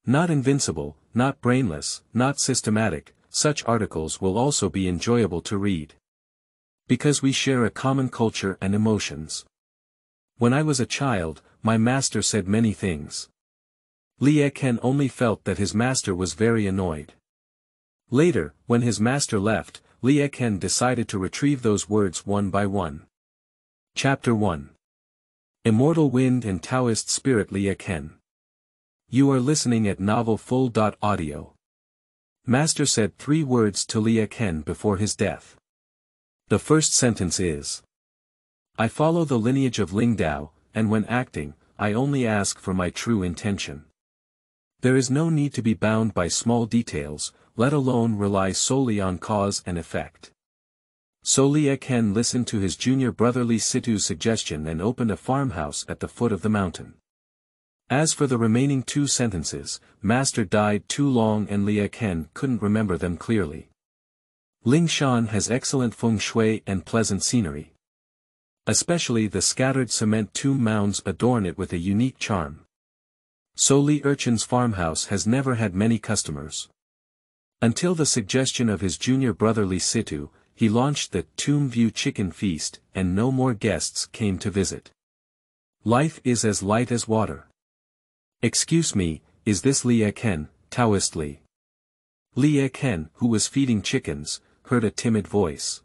Not invincible, not brainless, not systematic, such articles will also be enjoyable to read. Because we share a common culture and emotions. When I was a child, my master said many things. Erchen only felt that his master was very annoyed. Later, when his master left, Erchen decided to retrieve those words one by one. Chapter 1. Immortal Wind and Taoist Spirit. Erchen. You are listening at novelfull.audio. Master said 3 words to Erchen before his death. The first sentence is: I follow the lineage of Lingdao, and when acting, I only ask for my true intention. There is no need to be bound by small details, let alone rely solely on cause and effect. So Erchen listened to his junior brother Li Situ's suggestion and opened a farmhouse at the foot of the mountain. As for the remaining 2 sentences, Master died too long and Erchen couldn't remember them clearly. Lingshan has excellent feng shui and pleasant scenery. Especially the scattered cement tomb mounds adorn it with a unique charm. So Erchen's farmhouse has never had many customers. Until the suggestion of his junior brother Li Situ, he launched the Tomb View Chicken Feast, and no more guests came to visit. Life is as light as water. Excuse me, is this Erchen, Taoist Li? Erchen, who was feeding chickens, heard a timid voice.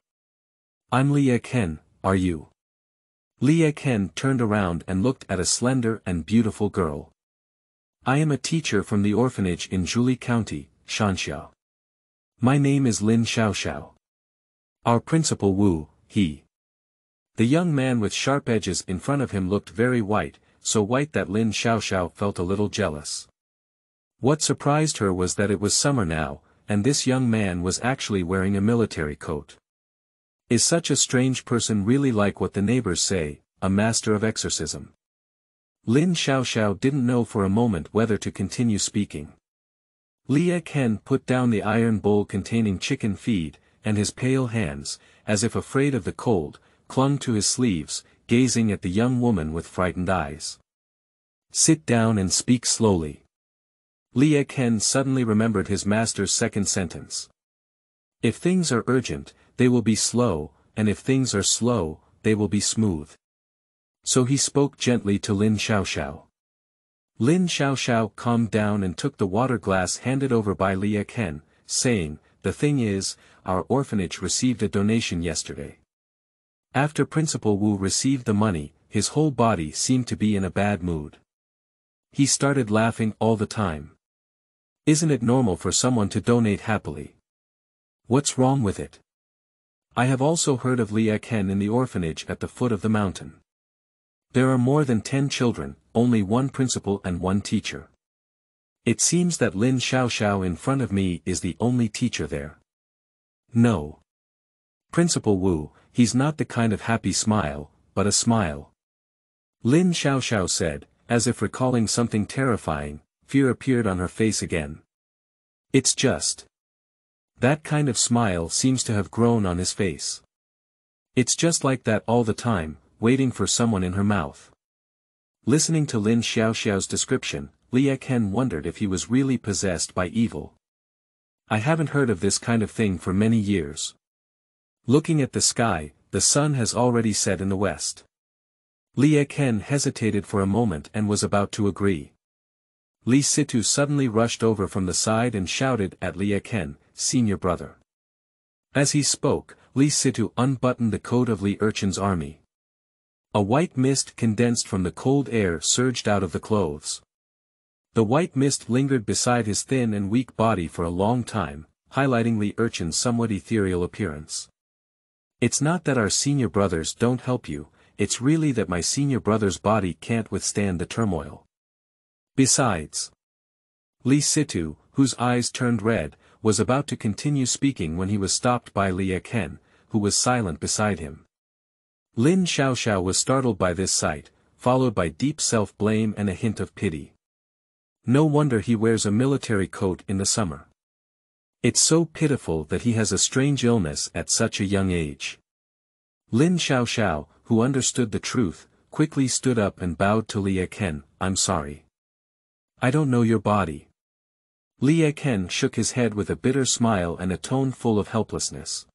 I'm Erchen, are you? Erchen turned around and looked at a slender and beautiful girl. I am a teacher from the orphanage in Zhuli County, Shanxia. My name is Lin Xiaoxiao. Our principal Wu, he. The young man with sharp edges in front of him looked very white, so white that Lin Xiaoxiao felt a little jealous. What surprised her was that it was summer now, and this young man was actually wearing a military coat. Is such a strange person really like what the neighbors say, a master of exorcism? Lin Xiaoxiao didn't know for a moment whether to continue speaking. Erchen put down the iron bowl containing chicken feed, and his pale hands, as if afraid of the cold, clung to his sleeves, gazing at the young woman with frightened eyes. Sit down and speak slowly. Erchen suddenly remembered his master's second sentence. If things are urgent, they will be slow, and if things are slow, they will be smooth. So he spoke gently to Lin Xiaoxiao. Lin Xiaoxiao calmed down and took the water glass handed over by Erchen, saying, The thing is, our orphanage received a donation yesterday. After Principal Wu received the money, his whole body seemed to be in a bad mood. He started laughing all the time. Isn't it normal for someone to donate happily? What's wrong with it? I have also heard of Erchen in the orphanage at the foot of the mountain. There are more than 10 children, only 1 principal and 1 teacher. It seems that Lin Xiaoxiao in front of me is the only teacher there. No. Principal Wu, he's not the kind of happy smile, but a smile. Lin Xiaoxiao said, as if recalling something terrifying, fear appeared on her face again. It's just. That kind of smile seems to have grown on his face. It's just like that all the time, waiting for someone in her mouth. Listening to Lin Xiaoxiao's description, Erchen wondered if he was really possessed by evil. I haven't heard of this kind of thing for many years. Looking at the sky, the sun has already set in the west. Erchen hesitated for a moment and was about to agree. Li Situ suddenly rushed over from the side and shouted at Erchen, Senior brother. As he spoke, Li Situ unbuttoned the coat of Erchen's army. A white mist condensed from the cold air surged out of the clothes. The white mist lingered beside his thin and weak body for a long time, highlighting Erchen's somewhat ethereal appearance. It's not that our senior brothers don't help you, it's really that my senior brother's body can't withstand the turmoil. Besides, Li Situ, whose eyes turned red, was about to continue speaking when he was stopped by Erchen, who was silent beside him. Lin Xiaoxiao was startled by this sight, followed by deep self-blame and a hint of pity. No wonder he wears a military coat in the summer. It's so pitiful that he has a strange illness at such a young age. Lin Xiaoxiao, who understood the truth, quickly stood up and bowed to Erchen, I'm sorry. I don't know your body. Li Erchen shook his head with a bitter smile and a tone full of helplessness.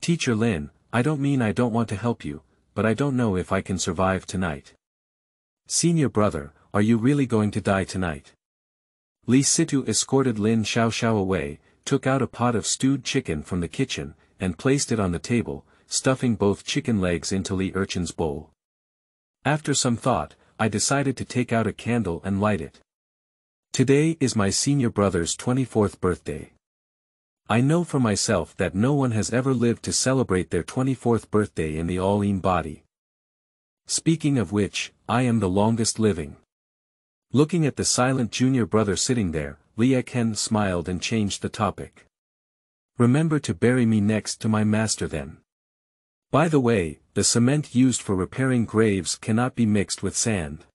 Teacher Lin, I don't mean I don't want to help you, but I don't know if I can survive tonight. Senior brother, are you really going to die tonight? Li Situ escorted Lin Xiaoxiao away, took out a pot of stewed chicken from the kitchen, and placed it on the table, stuffing both chicken legs into Li Erchen's bowl. After some thought, I decided to take out a candle and light it. Today is my senior brother's 24th birthday. I know for myself that no one has ever lived to celebrate their 24th birthday in the all-in body. Speaking of which, I am the longest living. Looking at the silent junior brother sitting there, Li Erchen smiled and changed the topic. Remember to bury me next to my master then. By the way, the cement used for repairing graves cannot be mixed with sand.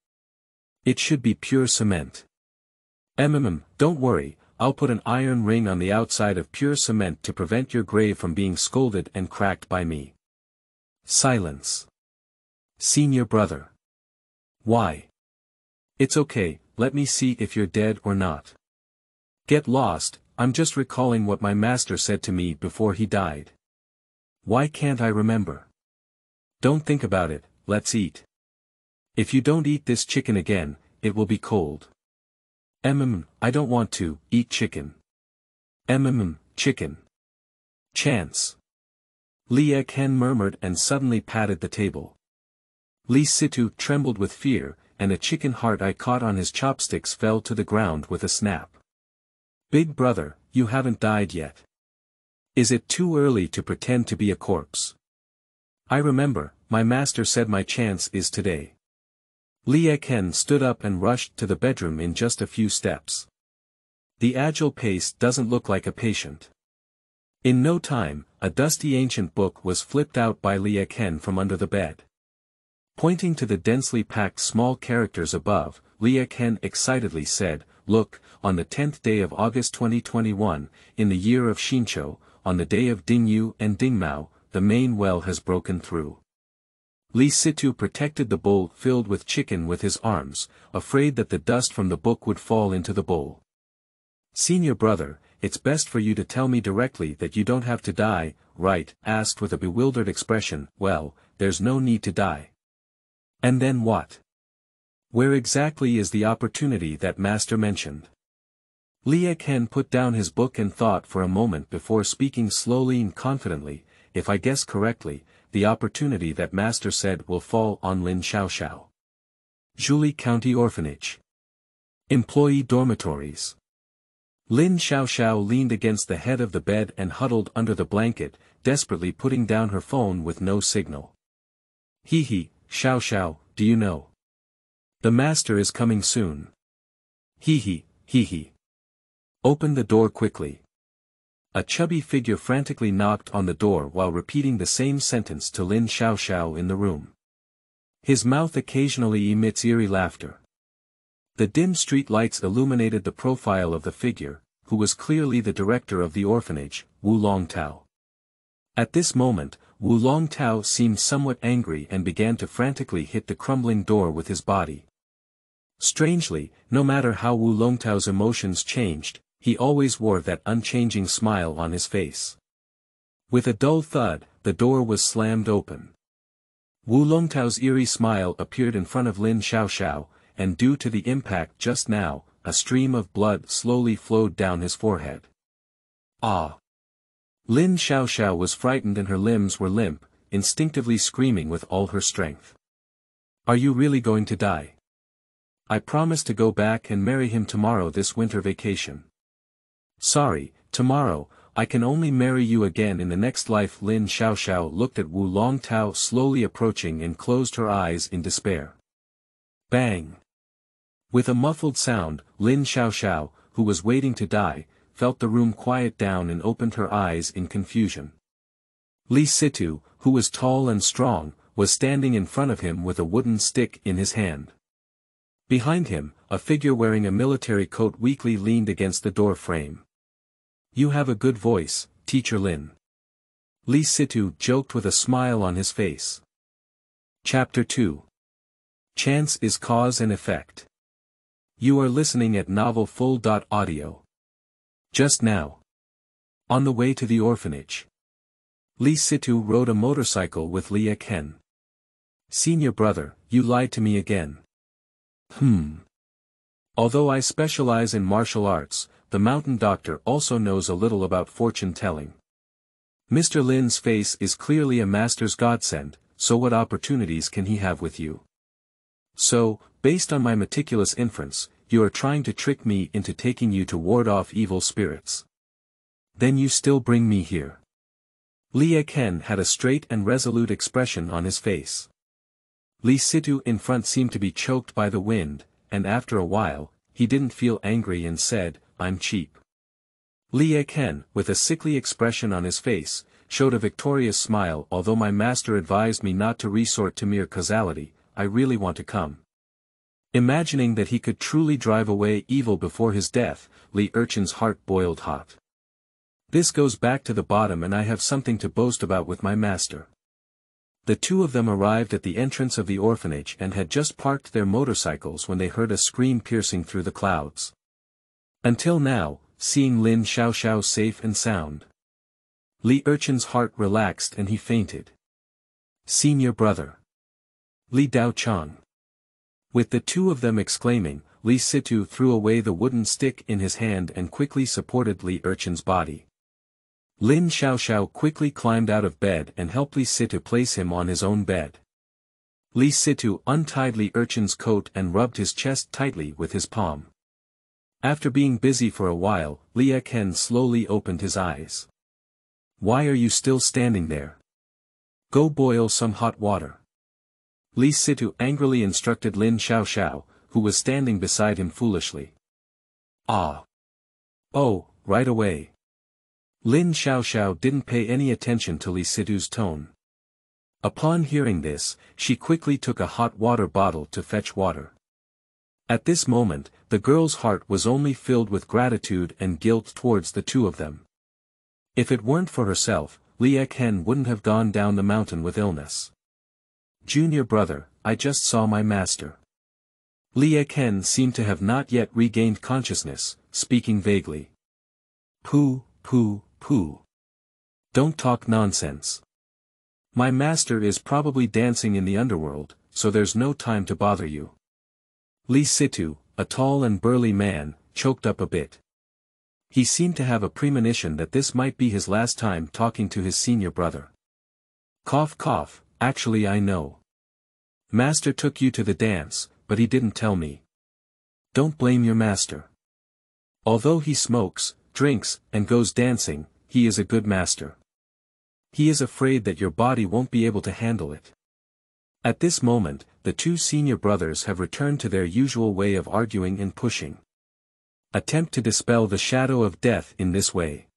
It should be pure cement. Don't worry, I'll put an iron ring on the outside of pure cement to prevent your grave from being scolded and cracked by me. Silence. Senior brother. Why? It's okay, let me see if you're dead or not. Get lost, I'm just recalling what my master said to me before he died. Why can't I remember? Don't think about it, let's eat. If you don't eat this chicken again, it will be cold. I don't want to eat chicken. Chicken. Chance. Li Erchen murmured and suddenly patted the table. Li Situ trembled with fear, and a chicken heart I caught on his chopsticks fell to the ground with a snap. Big brother, you haven't died yet. Is it too early to pretend to be a corpse? I remember, my master said my chance is today. Li Erchen stood up and rushed to the bedroom in just a few steps. The agile pace doesn't look like a patient. In no time, a dusty ancient book was flipped out by Li Erchen from under the bed. Pointing to the densely packed small characters above, Li Erchen excitedly said, "Look, on the 10th day of August 2021, in the year of Xinqiu, on the day of Dingyu and Dingmao, the main well has broken through." Li Situ protected the bowl filled with chicken with his arms, afraid that the dust from the book would fall into the bowl. Senior brother, it's best for you to tell me directly that you don't have to die, right? Asked with a bewildered expression. Well, there's no need to die. And then what? Where exactly is the opportunity that master mentioned? Li Erchen put down his book and thought for a moment before speaking slowly and confidently. If I guess correctly, the opportunity that master said will fall on Lin Xiaoxiao. Julie County Orphanage. Employee dormitories. Lin Xiaoxiao leaned against the head of the bed and huddled under the blanket, desperately putting down her phone with no signal. Xiaoxiao, do you know? The master is coming soon. Open the door quickly. A chubby figure frantically knocked on the door while repeating the same sentence to Lin Xiaoxiao in the room. His mouth occasionally emits eerie laughter. The dim street lights illuminated the profile of the figure, who was clearly the director of the orphanage, Wu Longtao. At this moment, Wu Longtao seemed somewhat angry and began to frantically hit the crumbling door with his body. Strangely, no matter how Wu Longtao's emotions changed, he always wore that unchanging smile on his face. With a dull thud, the door was slammed open. Wu Longtao's eerie smile appeared in front of Lin Xiaoxiao, and due to the impact just now, a stream of blood slowly flowed down his forehead. Ah! Lin Xiaoxiao was frightened and her limbs were limp, instinctively screaming with all her strength. Are you really going to die? I promise to go back and marry him tomorrow this winter vacation. Sorry, tomorrow, I can only marry you again in the next life. Lin Xiaoxiao looked at Wu Longtao slowly approaching and closed her eyes in despair. Bang! With a muffled sound, Lin Xiaoxiao, who was waiting to die, felt the room quiet down and opened her eyes in confusion. Li Situ, who was tall and strong, was standing in front of him with a wooden stick in his hand. Behind him, a figure wearing a military coat weakly leaned against the door frame. You have a good voice, Teacher Lin. Li Situ joked with a smile on his face. Chapter 2. Chance is Cause and Effect. You are listening at novelfull.audio. Just now. On the way to the orphanage. Li Situ rode a motorcycle with Li Erchen. Senior brother, you lied to me again. Although I specialize in martial arts, the mountain doctor also knows a little about fortune-telling. Mr. Lin's face is clearly a master's godsend, so what opportunities can he have with you? So, based on my meticulous inference, you are trying to trick me into taking you to ward off evil spirits. Then you still bring me here. Li Erchen had a straight and resolute expression on his face. Li Situ in front seemed to be choked by the wind, and after a while, he didn't feel angry and said, I'm cheap. Li Erchen, with a sickly expression on his face, showed a victorious smile. Although my master advised me not to resort to mere causality, I really want to come. Imagining that he could truly drive away evil before his death, Li Erchen's heart boiled hot. This goes back to the bottom and I have something to boast about with my master. The two of them arrived at the entrance of the orphanage and had just parked their motorcycles when they heard a scream piercing through the clouds. Until now, seeing Lin Xiaoxiao safe and sound, Li Erchen's heart relaxed and he fainted. Senior brother. Li Daochang. With the two of them exclaiming, Li Situ threw away the wooden stick in his hand and quickly supported Li Erchen's body. Lin Xiaoxiao quickly climbed out of bed and helped Li Situ place him on his own bed. Li Situ untied Li Erchen's coat and rubbed his chest tightly with his palm. After being busy for a while, Li Erchen slowly opened his eyes. Why are you still standing there? Go boil some hot water. Li Situ angrily instructed Lin Xiaoxiao, who was standing beside him foolishly. Ah. Oh, right away. Lin Xiaoxiao didn't pay any attention to Li Situ's tone. Upon hearing this, she quickly took a hot water bottle to fetch water. At this moment, the girl's heart was only filled with gratitude and guilt towards the two of them. If it weren't for herself, Li Erchen wouldn't have gone down the mountain with illness. Junior brother, I just saw my master. Li Erchen seemed to have not yet regained consciousness, speaking vaguely. Pooh. Don't talk nonsense. My master is probably dancing in the underworld, so there's no time to bother you. Li Situ, a tall and burly man, choked up a bit. He seemed to have a premonition that this might be his last time talking to his senior brother. Cough cough, actually I know. Master took you to the dance, but he didn't tell me. Don't blame your master. Although he smokes, drinks, and goes dancing, he is a good master. He is afraid that your body won't be able to handle it. At this moment, the two senior brothers have returned to their usual way of arguing and pushing. Attempt to dispel the shadow of death in this way.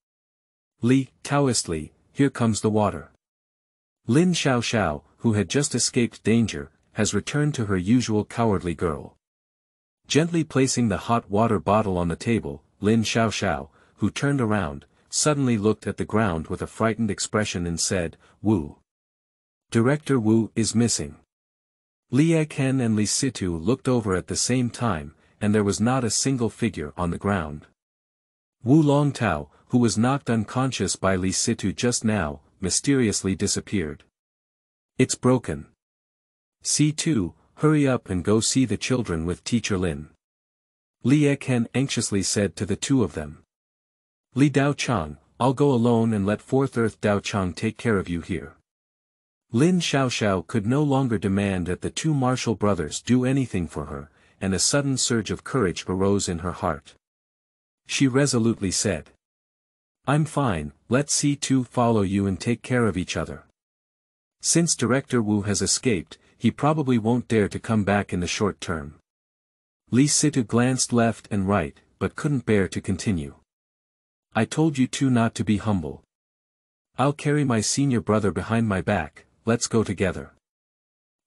Li, Taoist Li, here comes the water. Lin Xiaoxiao, who had just escaped danger, has returned to her usual cowardly girl. Gently placing the hot water bottle on the table, Lin Xiaoxiao, who turned around, suddenly looked at the ground with a frightened expression and said, Wu. Director Wu is missing. Li Erchen and Li Situ looked over at the same time, and there was not a single figure on the ground. Wu Longtao, who was knocked unconscious by Li Situ just now, mysteriously disappeared. It's broken. C2, hurry up and go see the children with Teacher Lin. Li Erchen anxiously said to the two of them. Li Daochang, I'll go alone and let Fourth Earth Daochang take care of you here. Lin Xiaoxiao could no longer demand that the two martial brothers do anything for her, and a sudden surge of courage arose in her heart. She resolutely said. I'm fine, let C2 follow you and take care of each other. Since Director Wu has escaped, he probably won't dare to come back in the short term. Li Situ glanced left and right, but couldn't bear to continue. I told you two not to be humble. I'll carry my senior brother behind my back, let's go together.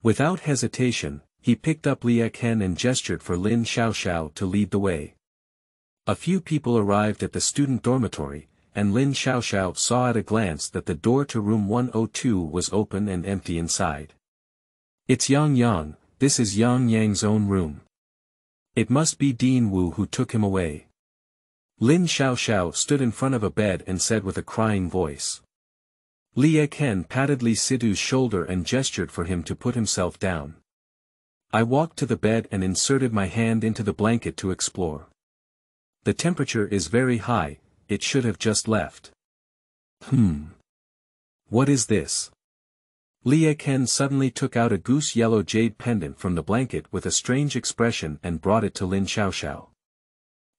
Without hesitation, he picked up Li Erchen and gestured for Lin Xiaoxiao to lead the way. A few people arrived at the student dormitory, and Lin Xiaoxiao saw at a glance that the door to room 102 was open and empty inside. It's Yang Yang, this is Yang Yang's own room. It must be Dean Wu who took him away. Lin Xiaoxiao stood in front of a bed and said with a crying voice. Li Erchen patted Li Situ's shoulder and gestured for him to put himself down. I walked to the bed and inserted my hand into the blanket to explore. The temperature is very high, it should have just left. What is this? Li Erchen suddenly took out a goose-yellow jade pendant from the blanket with a strange expression and brought it to Lin Xiaoxiao.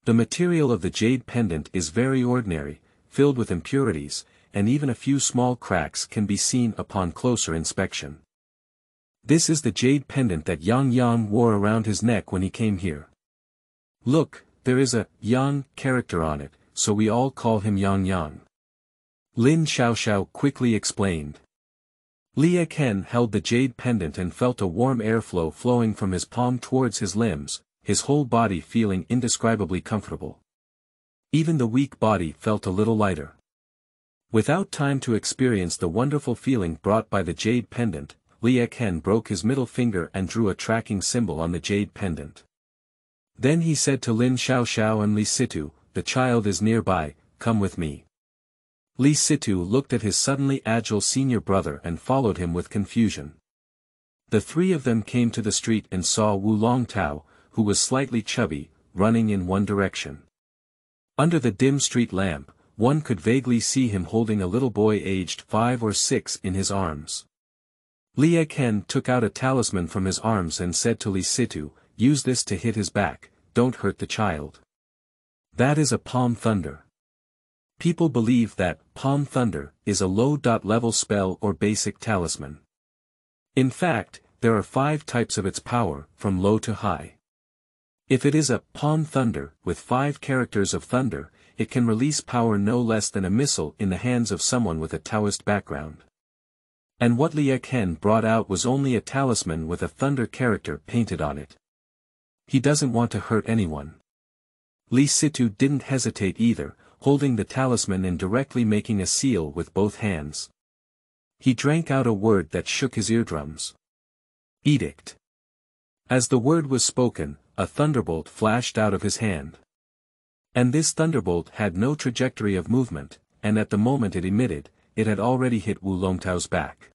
The material of the jade pendant is very ordinary, filled with impurities, and even a few small cracks can be seen upon closer inspection. This is the jade pendant that Yang Yang wore around his neck when he came here. Look, there is a Yang character on it, so we all call him Yang Yang. Lin Xiaoxiao quickly explained. Li Erchen held the jade pendant and felt a warm airflow flowing from his palm towards his limbs, his whole body feeling indescribably comfortable. Even the weak body felt a little lighter. Without time to experience the wonderful feeling brought by the jade pendant, Li Erchen broke his middle finger and drew a tracking symbol on the jade pendant. Then he said to Lin Xiaoxiao and Li Situ, "The child is nearby, come with me." Li Situ looked at his suddenly agile senior brother and followed him with confusion. The three of them came to the street and saw Wu Longtao, who was slightly chubby, running in one direction. Under the dim street lamp, one could vaguely see him holding a little boy aged 5 or 6 in his arms. Li Erchen took out a talisman from his arms and said to Li Situ, "Use this to hit his back, don't hurt the child." That is a palm thunder. People believe that palm thunder is a low-level spell or basic talisman. In fact, there are 5 types of its power, from low to high. If it is a palm thunder with 5 characters of thunder, it can release power no less than a missile in the hands of someone with a Taoist background. And what Li Erchen brought out was only a talisman with a thunder character painted on it. He doesn't want to hurt anyone. Li Situ didn't hesitate either, holding the talisman and directly making a seal with both hands. He drank out a word that shook his eardrums. Edict. As the word was spoken, a thunderbolt flashed out of his hand. And this thunderbolt had no trajectory of movement, and at the moment it emitted, it had already hit Wu Longtao's back.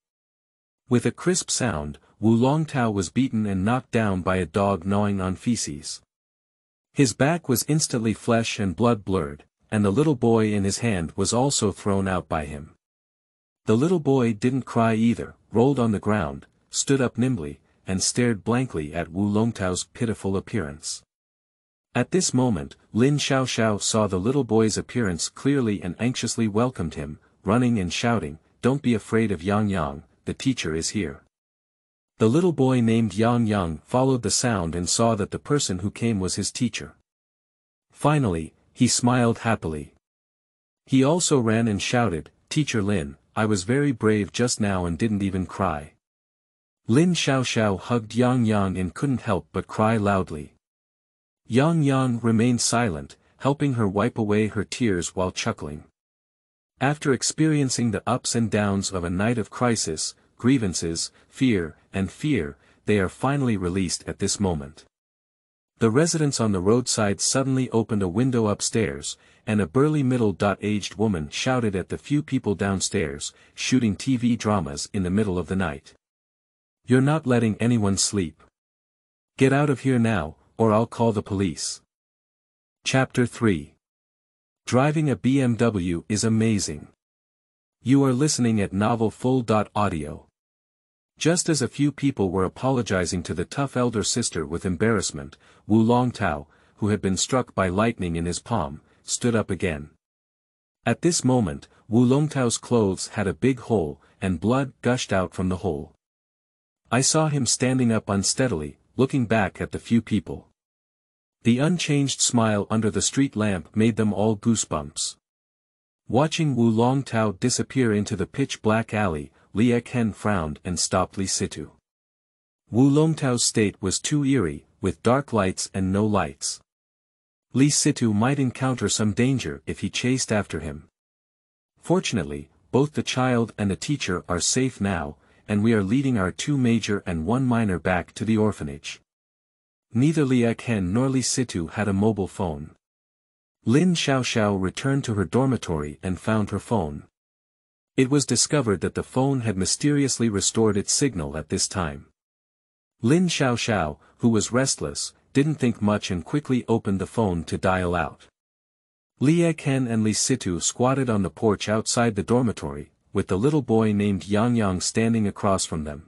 With a crisp sound, Wu Longtao was beaten and knocked down by a dog gnawing on feces. His back was instantly flesh and blood blurred, and the little boy in his hand was also thrown out by him. The little boy didn't cry either, rolled on the ground, stood up nimbly, and stared blankly at Wu Longtao's pitiful appearance. At this moment, Lin Xiaoxiao saw the little boy's appearance clearly and anxiously welcomed him, running and shouting, "Don't be afraid of Yang Yang, the teacher is here." The little boy named Yang Yang followed the sound and saw that the person who came was his teacher. Finally, he smiled happily. He also ran and shouted, "Teacher Lin, I was very brave just now and didn't even cry." Lin Xiaoxiao hugged Yang Yang and couldn't help but cry loudly. Yang Yang remained silent, helping her wipe away her tears while chuckling. After experiencing the ups and downs of a night of crisis, grievances, fear, they are finally released at this moment. The residents on the roadside suddenly opened a window upstairs, and a burly middle-aged woman shouted at the few people downstairs, shooting TV dramas in the middle of the night. "You're not letting anyone sleep. Get out of here now, or I'll call the police." Chapter 3. Driving a BMW is amazing. You are listening at novelfull.audio. Just as a few people were apologizing to the tough elder sister with embarrassment, Wu Longtao, who had been struck by lightning in his palm, stood up again. At this moment, Wu Longtao's clothes had a big hole, and blood gushed out from the hole. I saw him standing up unsteadily, looking back at the few people. The unchanged smile under the street lamp made them all goosebumps. Watching Wu Longtao disappear into the pitch-black alley, Li Erchen frowned and stopped Li Situ. Wu Longtao's state was too eerie, with dark lights and no lights. Li Situ might encounter some danger if he chased after him. Fortunately, both the child and the teacher are safe now, and we are leading our 2 major and 1 minor back to the orphanage. Neither Li Erchen nor Li Situ had a mobile phone. Lin Xiaoxiao returned to her dormitory and found her phone. It was discovered that the phone had mysteriously restored its signal at this time. Lin Xiaoxiao, who was restless, didn't think much and quickly opened the phone to dial out. Li Erchen and Li Situ squatted on the porch outside the dormitory, with the little boy named Yang Yang standing across from them.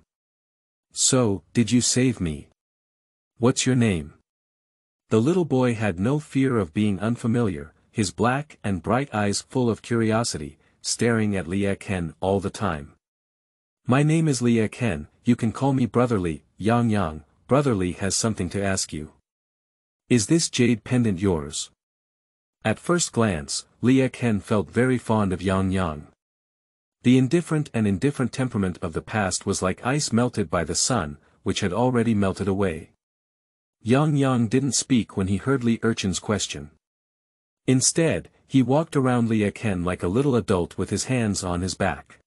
"So, did you save me? What's your name?" The little boy had no fear of being unfamiliar, his black and bright eyes full of curiosity, staring at Li Erchen all the time. "My name is Li Erchen, you can call me Brotherly." "Yang Yang, Brotherly has something to ask you. Is this jade pendant yours?" At first glance, Li Erchen felt very fond of Yang Yang. The indifferent temperament of the past was like ice melted by the sun, which had already melted away. Yang Yang didn't speak when he heard Li Erchen's question. Instead, he walked around Li Erchen like a little adult with his hands on his back.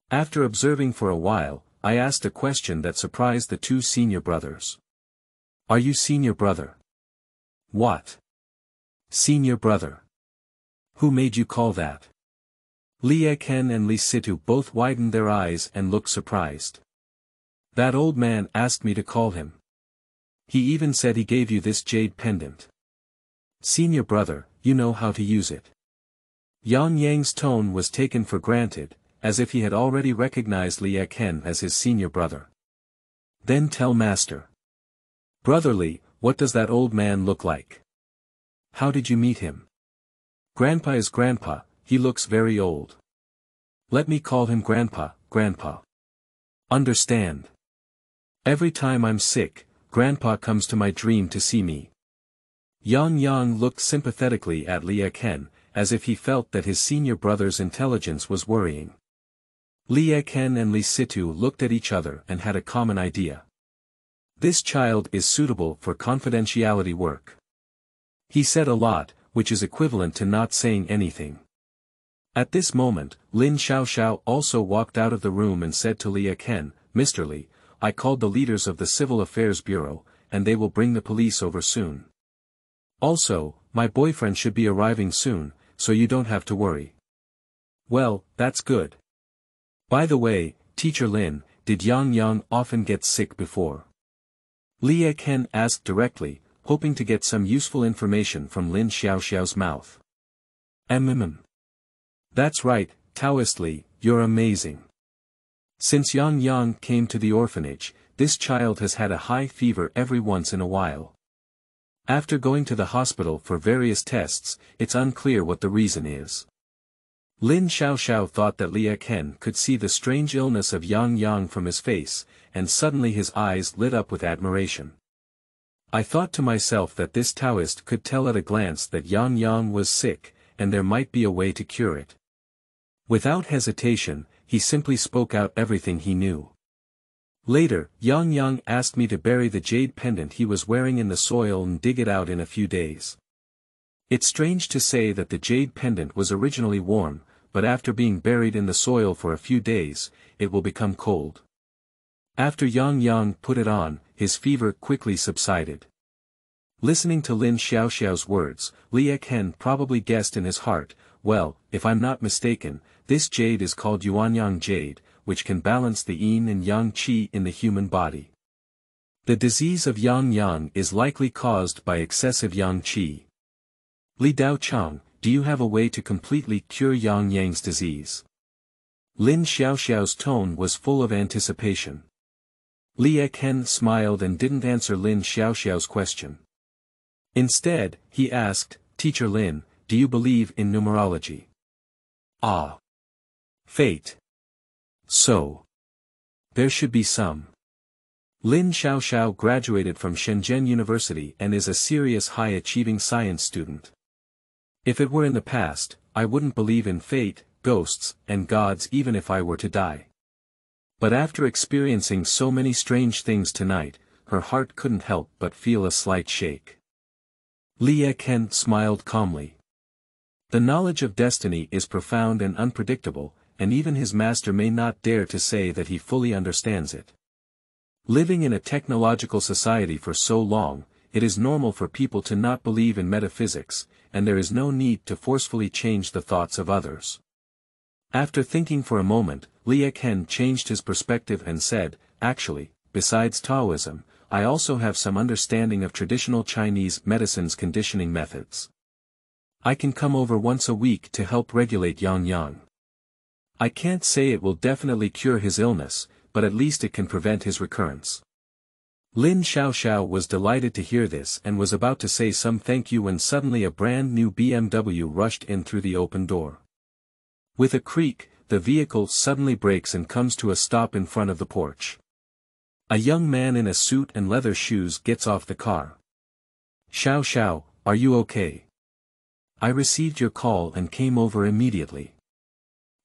After observing for a while, I asked a question that surprised the two senior brothers. "Are you senior brother?" "What? Senior brother? Who made you call that?" Li Erchen and Li Situ both widened their eyes and looked surprised. "That old man asked me to call him. He even said he gave you this jade pendant. Senior brother, you know how to use it." Yang Yang's tone was taken for granted, as if he had already recognized Li Erchen as his senior brother. "Then tell master. Brotherly, what does that old man look like? How did you meet him?" "Grandpa is grandpa, he looks very old. Let me call him grandpa, grandpa. Understand? Every time I'm sick, grandpa comes to my dream to see me." Yang Yang looked sympathetically at Li Erchen, as if he felt that his senior brother's intelligence was worrying. Li Erchen and Li Situ looked at each other and had a common idea. This child is suitable for confidentiality work. He said a lot, which is equivalent to not saying anything. At this moment, Lin Xiaoxiao also walked out of the room and said to Li Erchen, "Mr. Li, I called the leaders of the Civil Affairs Bureau, and they will bring the police over soon. Also, my boyfriend should be arriving soon, so you don't have to worry." "Well, that's good. By the way, Teacher Lin, did Yang Yang often get sick before?" Li Erchen asked directly, hoping to get some useful information from Lin Xiaoxiao's mouth. That's right, Taoist Li, you're amazing. Since Yang Yang came to the orphanage, this child has had a high fever every once in a while. After going to the hospital for various tests, it's unclear what the reason is." Lin Xiaoxiao thought that Li Erchen could see the strange illness of Yang Yang from his face, and suddenly his eyes lit up with admiration. "I thought to myself that this Taoist could tell at a glance that Yang Yang was sick, and there might be a way to cure it." Without hesitation, he simply spoke out everything he knew. Later, Yang Yang asked me to bury the jade pendant he was wearing in the soil and dig it out in a few days. It's strange to say that the jade pendant was originally warm, but after being buried in the soil for a few days, it will become cold. After Yang Yang put it on, his fever quickly subsided. Listening to Lin Xiaoxiao's words, Li Erchen probably guessed in his heart, "Well, if I'm not mistaken, this jade is called Yuanyang jade, which can balance the yin and yang qi in the human body. The disease of Yang Yang is likely caused by excessive yang qi. Li Daochang, do you have a way to completely cure Yang Yang's disease?" Lin Xiaoxiao's tone was full of anticipation. Li Erchen smiled and didn't answer Lin Xiaoxiao's question. Instead, he asked, "Teacher Lin, do you believe in numerology?" "Ah. Fate. So. There should be some." Lin Xiaoxiao graduated from Shenzhen University and is a serious high-achieving science student. "If it were in the past, I wouldn't believe in fate, ghosts, and gods even if I were to die. But after experiencing so many strange things tonight, her heart couldn't help but feel a slight shake." Li Erchen smiled calmly. The knowledge of destiny is profound and unpredictable, and even his master may not dare to say that he fully understands it. Living in a technological society for so long, it is normal for people to not believe in metaphysics, and there is no need to forcefully change the thoughts of others. After thinking for a moment, Erchen changed his perspective and said, actually, besides Taoism, I also have some understanding of traditional Chinese medicine's conditioning methods. I can come over once a week to help regulate yang. I can't say it will definitely cure his illness, but at least it can prevent his recurrence. Lin Xiaoxiao was delighted to hear this and was about to say some thank you when suddenly a brand new BMW rushed in through the open door. With a creak, the vehicle suddenly brakes and comes to a stop in front of the porch. A young man in a suit and leather shoes gets off the car. Xiao, are you okay? I received your call and came over immediately.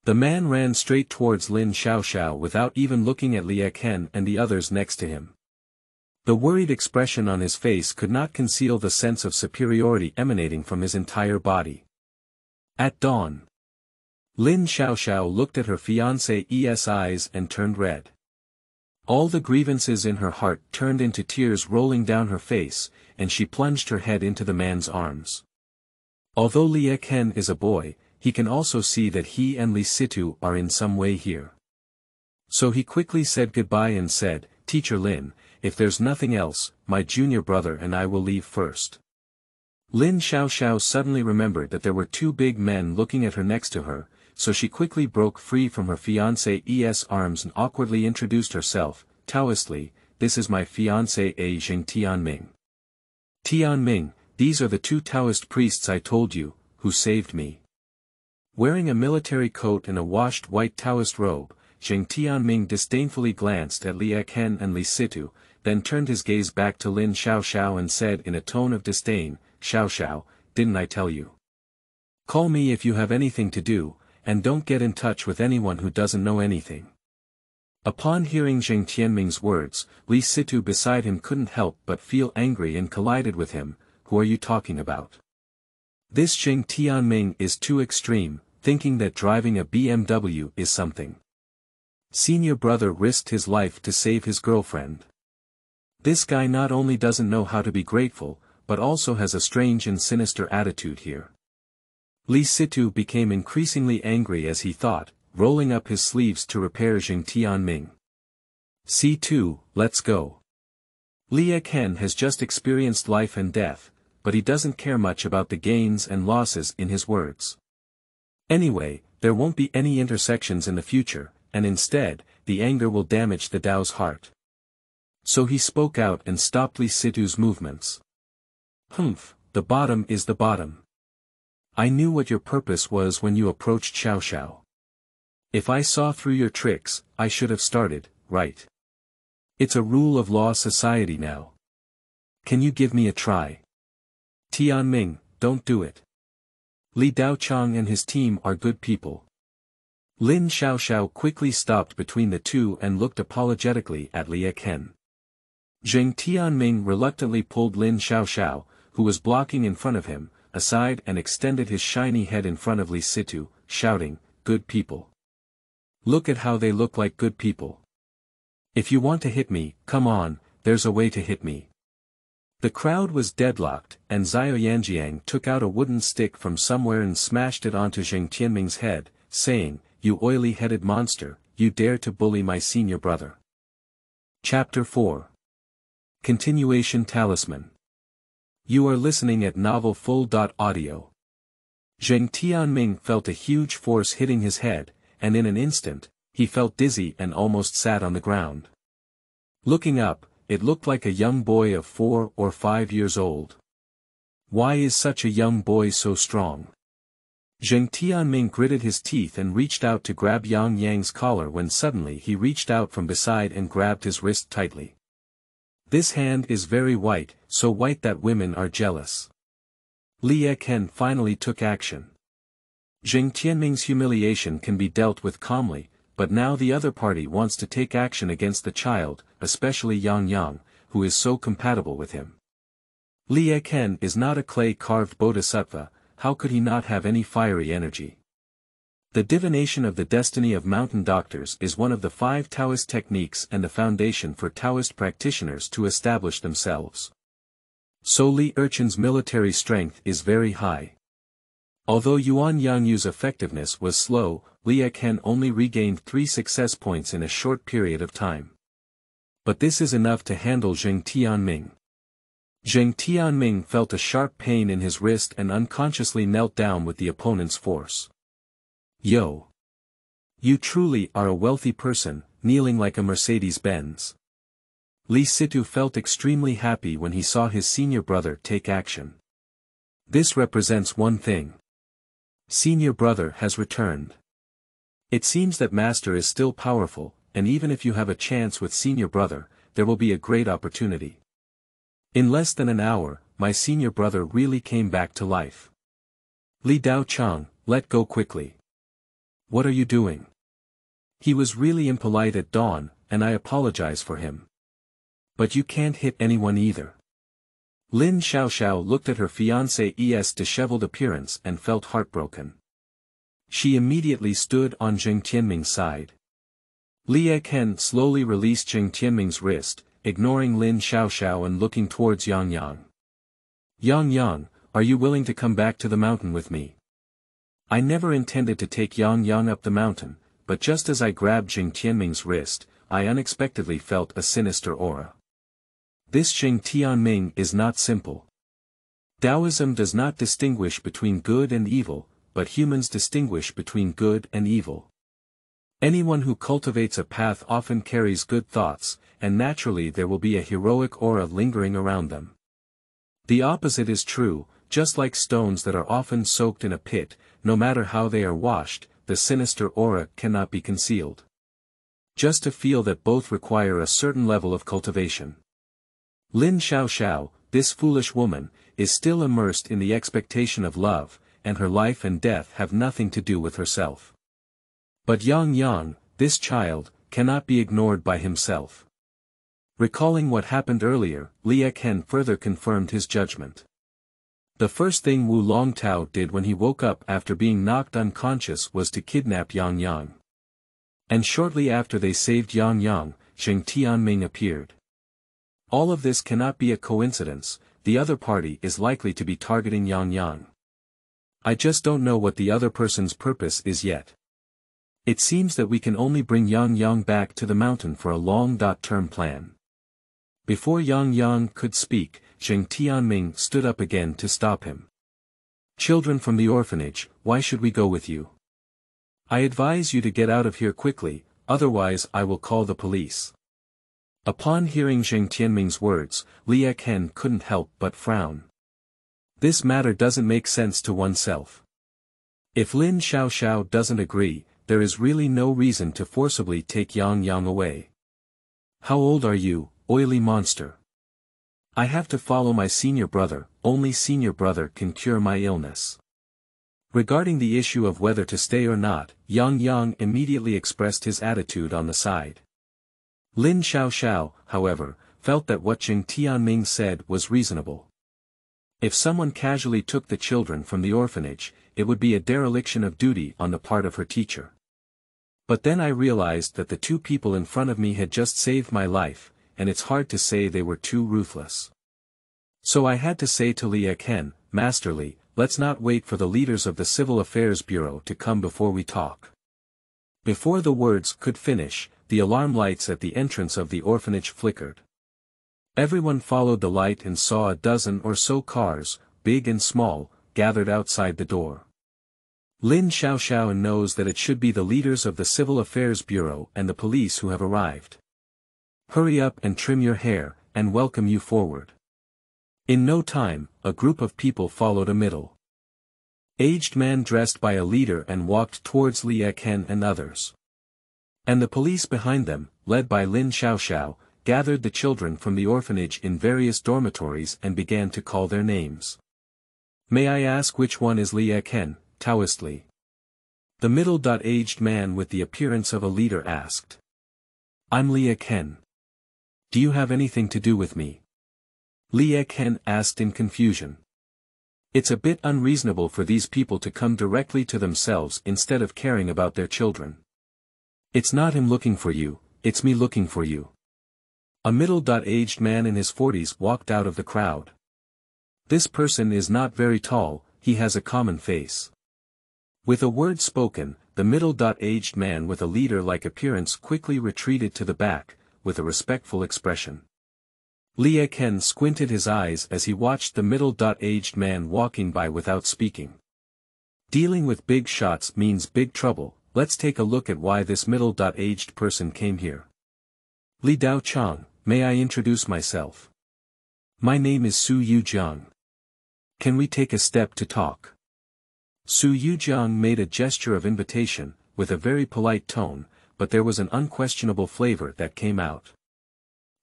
The man ran straight towards Lin Xiaoxiao without even looking at Erchen and the others next to him. The worried expression on his face could not conceal the sense of superiority emanating from his entire body. At dawn, Lin Xiaoxiao looked at her fiancé's eyes and turned red. All the grievances in her heart turned into tears rolling down her face, and she plunged her head into the man's arms. Although Erchen is a boy, he can also see that he and Li Situ are in some way here. So he quickly said goodbye and said, Teacher Lin, if there's nothing else, my junior brother and I will leave first. Lin Xiaoxiao suddenly remembered that there were two big men looking at her next to her, so she quickly broke free from her fiancé's arms and awkwardly introduced herself, Taoistly, this is my fiancé Zheng Tianming. Tianming, these are the two Taoist priests I told you, who saved me. Wearing a military coat and a washed white Taoist robe, Zheng Tianming disdainfully glanced at Erchen and Li Situ, then turned his gaze back to Lin Xiaoxiao and said in a tone of disdain, Xiaoxiao, didn't I tell you? Call me if you have anything to do, and don't get in touch with anyone who doesn't know anything. Upon hearing Zheng Tianming's words, Li Situ beside him couldn't help but feel angry and collided with him. Who are you talking about? This Zheng Tianming is too extreme, thinking that driving a BMW is something. Senior brother risked his life to save his girlfriend. This guy not only doesn't know how to be grateful, but also has a strange and sinister attitude here. Li Situ became increasingly angry as he thought, rolling up his sleeves to repair Zheng Tianming. C2, let's go. Erchen has just experienced life and death, but he doesn't care much about the gains and losses in his words. Anyway, there won't be any intersections in the future, and instead, the anger will damage the Tao's heart. So he spoke out and stopped Li Situ's movements. Humph, the bottom is the bottom. I knew what your purpose was when you approached Xiaoxiao. If I saw through your tricks, I should have started, right? It's a rule of law society now. Can you give me a try? Tianming, don't do it. Li Daochang and his team are good people. Lin Xiaoxiao quickly stopped between the two and looked apologetically at Erchen. Zheng Tianming reluctantly pulled Lin Xiaoxiao, who was blocking in front of him, aside and extended his shiny head in front of Li Situ, shouting, good people. Look at how they look like good people. If you want to hit me, come on, there's a way to hit me. The crowd was deadlocked, and Xiao Yanjiang took out a wooden stick from somewhere and smashed it onto Zheng Tianming's head, saying, you oily-headed monster, you dare to bully my senior brother. Chapter 4. Continuation Talisman. You are listening at novelfull.audio. Zheng Tianming felt a huge force hitting his head, and in an instant, he felt dizzy and almost sat on the ground. Looking up, it looked like a young boy of 4 or 5 years old. Why is such a young boy so strong? Zheng Tianming gritted his teeth and reached out to grab Yang Yang's collar when suddenly he reached out from beside and grabbed his wrist tightly. This hand is very white, so white that women are jealous. Erchen finally took action. Zheng Tianming's humiliation can be dealt with calmly, but now the other party wants to take action against the child, especially Yang Yang, who is so compatible with him. Erchen is not a clay-carved bodhisattva, how could he not have any fiery energy? The divination of the destiny of mountain doctors is one of the 5 Taoist techniques and the foundation for Taoist practitioners to establish themselves. So Erchen's military strength is very high. Although Yuan Yangyu's effectiveness was slow, Erchen only regained 3 success points in a short period of time. But this is enough to handle Zheng Tianming. Zheng Tianming felt a sharp pain in his wrist and unconsciously knelt down with the opponent's force. Yo! You truly are a wealthy person, kneeling like a Mercedes-Benz. Li Situ felt extremely happy when he saw his senior brother take action. This represents one thing. Senior brother has returned. It seems that master is still powerful, and even if you have a chance with senior brother, there will be a great opportunity. In less than an hour, my senior brother really came back to life. Li Daochang, let go quickly. What are you doing? He was really impolite at dawn, and I apologize for him. But you can't hit anyone either. Lin Xiaoxiao looked at her fiancé's disheveled appearance and felt heartbroken. She immediately stood on Zheng Tianming's side. Erchen slowly released Zheng Tianming's wrist, ignoring Lin Xiaoxiao and looking towards Yang Yang. Yang Yang, are you willing to come back to the mountain with me? I never intended to take Yang Yang up the mountain, but just as I grabbed Zheng Tianming's wrist, I unexpectedly felt a sinister aura. This Zheng Tianming is not simple. Taoism does not distinguish between good and evil, but humans distinguish between good and evil. Anyone who cultivates a path often carries good thoughts, and naturally there will be a heroic aura lingering around them. The opposite is true, just like stones that are often soaked in a pit, no matter how they are washed, the sinister aura cannot be concealed. Just to feel that both require a certain level of cultivation. Lin Xiaoxiao, this foolish woman, is still immersed in the expectation of love, and her life and death have nothing to do with herself. But Yang Yang, this child, cannot be ignored by himself. Recalling what happened earlier, Erchen further confirmed his judgment. The first thing Wu Longtao did when he woke up after being knocked unconscious was to kidnap Yang Yang. And shortly after they saved Yang Yang, Zheng Tianming appeared. All of this cannot be a coincidence, the other party is likely to be targeting Yang Yang. I just don't know what the other person's purpose is yet. It seems that we can only bring Yang Yang back to the mountain for a long-term plan. Before Yang Yang could speak, Zheng Tianming stood up again to stop him. Children from the orphanage, why should we go with you? I advise you to get out of here quickly, otherwise I will call the police. Upon hearing Zheng Tianming's words, Erchen couldn't help but frown. This matter doesn't make sense to oneself. If Lin Xiaoxiao doesn't agree, there is really no reason to forcibly take Yang Yang away. How old are you, oily monster? I have to follow my senior brother, only senior brother can cure my illness. Regarding the issue of whether to stay or not, Yang Yang immediately expressed his attitude on the side. Lin Xiaoxiao, however, felt that what Zheng Tianming said was reasonable. If someone casually took the children from the orphanage, it would be a dereliction of duty on the part of her teacher. But then I realized that the two people in front of me had just saved my life, and it's hard to say they were too ruthless. So I had to say to Erchen, Masterly, let's not wait for the leaders of the Civil Affairs Bureau to come before we talk. Before the words could finish, the alarm lights at the entrance of the orphanage flickered. Everyone followed the light and saw a dozen or so cars, big and small, gathered outside the door. Lin Xiaoxiao knows that it should be the leaders of the Civil Affairs Bureau and the police who have arrived. Hurry up and trim your hair, and welcome you forward. In no time, a group of people followed a middle-aged man dressed by a leader and walked towards Erchen and others. And the police behind them, led by Lin Xiaoxiao, gathered the children from the orphanage in various dormitories and began to call their names. May I ask which one is Erchen, Taoist Li? The middle-aged man with the appearance of a leader asked. I'm Erchen. Do you have anything to do with me? Erchen asked in confusion. It's a bit unreasonable for these people to come directly to themselves instead of caring about their children. It's not him looking for you, it's me looking for you. A middle-aged man in his 40s walked out of the crowd. This person is not very tall, he has a common face. With a word spoken, the middle-aged man with a leader-like appearance quickly retreated to the back, with a respectful expression. Li Erchen squinted his eyes as he watched the middle-aged man walking by without speaking. Dealing with big shots means big trouble. Let's take a look at why this middle-aged person came here. Li Dao Chang, may I introduce myself? My name is Su Yujiang. Can we take a step to talk? Su Yujiang made a gesture of invitation, with a very polite tone, but there was an unquestionable flavor that came out.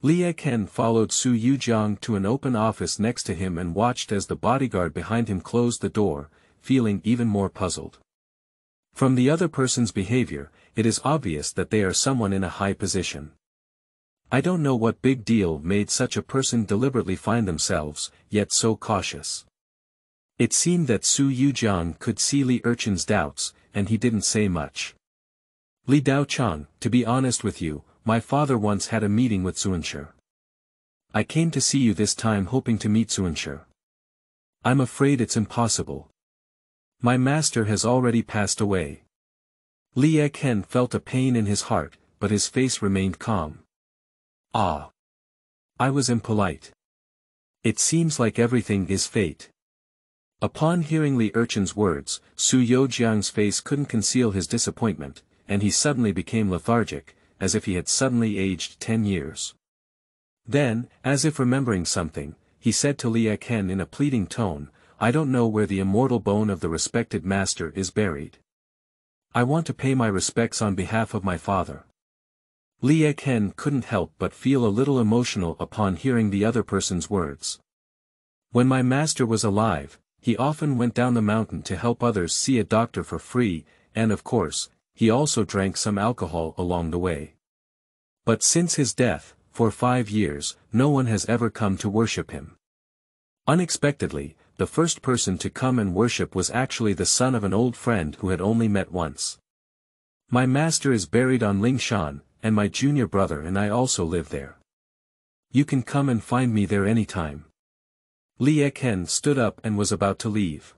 Li Erchen followed Su Yujiang to an open office next to him and watched as the bodyguard behind him closed the door, feeling even more puzzled. From the other person's behavior, it is obvious that they are someone in a high position. I don't know what big deal made such a person deliberately find themselves, yet so cautious. It seemed that Su Yujiang could see Li Erchen's doubts, and he didn't say much. Li Daochang, to be honest with you, my father once had a meeting with Suanshe. I came to see you this time hoping to meet Suanshe. I'm afraid it's impossible. My master has already passed away. Li Erchen felt a pain in his heart, but his face remained calm. Ah. I was impolite. It seems like everything is fate. Upon hearing Li Erchen's words, Su Yujiang's face couldn't conceal his disappointment, and he suddenly became lethargic, as if he had suddenly aged 10 years. Then, as if remembering something, he said to Li Erchen in a pleading tone, I don't know where the immortal bone of the respected master is buried. I want to pay my respects on behalf of my father. Li Erchen couldn't help but feel a little emotional upon hearing the other person's words. When my master was alive, he often went down the mountain to help others see a doctor for free, and of course, he also drank some alcohol along the way. But since his death, for 5 years, no one has ever come to worship him. Unexpectedly, the first person to come and worship was actually the son of an old friend who had only met once. My master is buried on Lingshan, and my junior brother and I also live there. You can come and find me there anytime. Li Erchen stood up and was about to leave.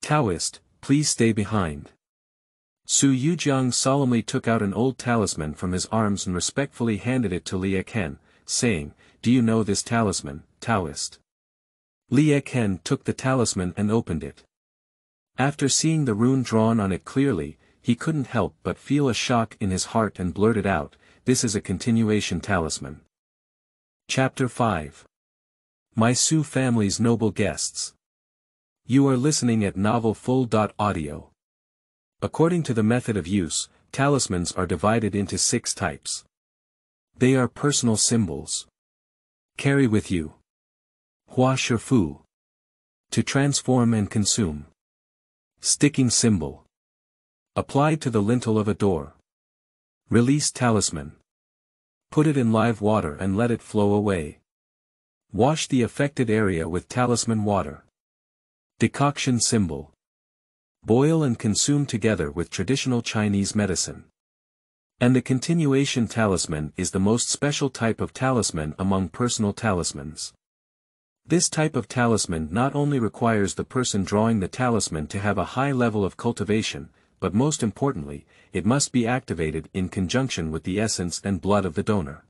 Taoist, please stay behind. Su Yujiang solemnly took out an old talisman from his arms and respectfully handed it to Li Erchen, saying, Do you know this talisman, Taoist? Li Erchen took the talisman and opened it. After seeing the rune drawn on it clearly, he couldn't help but feel a shock in his heart and blurted out, This is a continuation talisman. Chapter 5. My Su family's noble guests. You are listening at novelfull.audio. According to the method of use, talismans are divided into 6 types. They are personal symbols. Carry with you. Hua Shifu. To transform and consume. Sticking symbol. Applied to the lintel of a door. Release talisman. Put it in live water and let it flow away. Wash the affected area with talisman water. Decoction symbol. Boil and consume together with traditional Chinese medicine. And the continuation talisman is the most special type of talisman among personal talismans. This type of talisman not only requires the person drawing the talisman to have a high level of cultivation, but most importantly, it must be activated in conjunction with the essence and blood of the donor.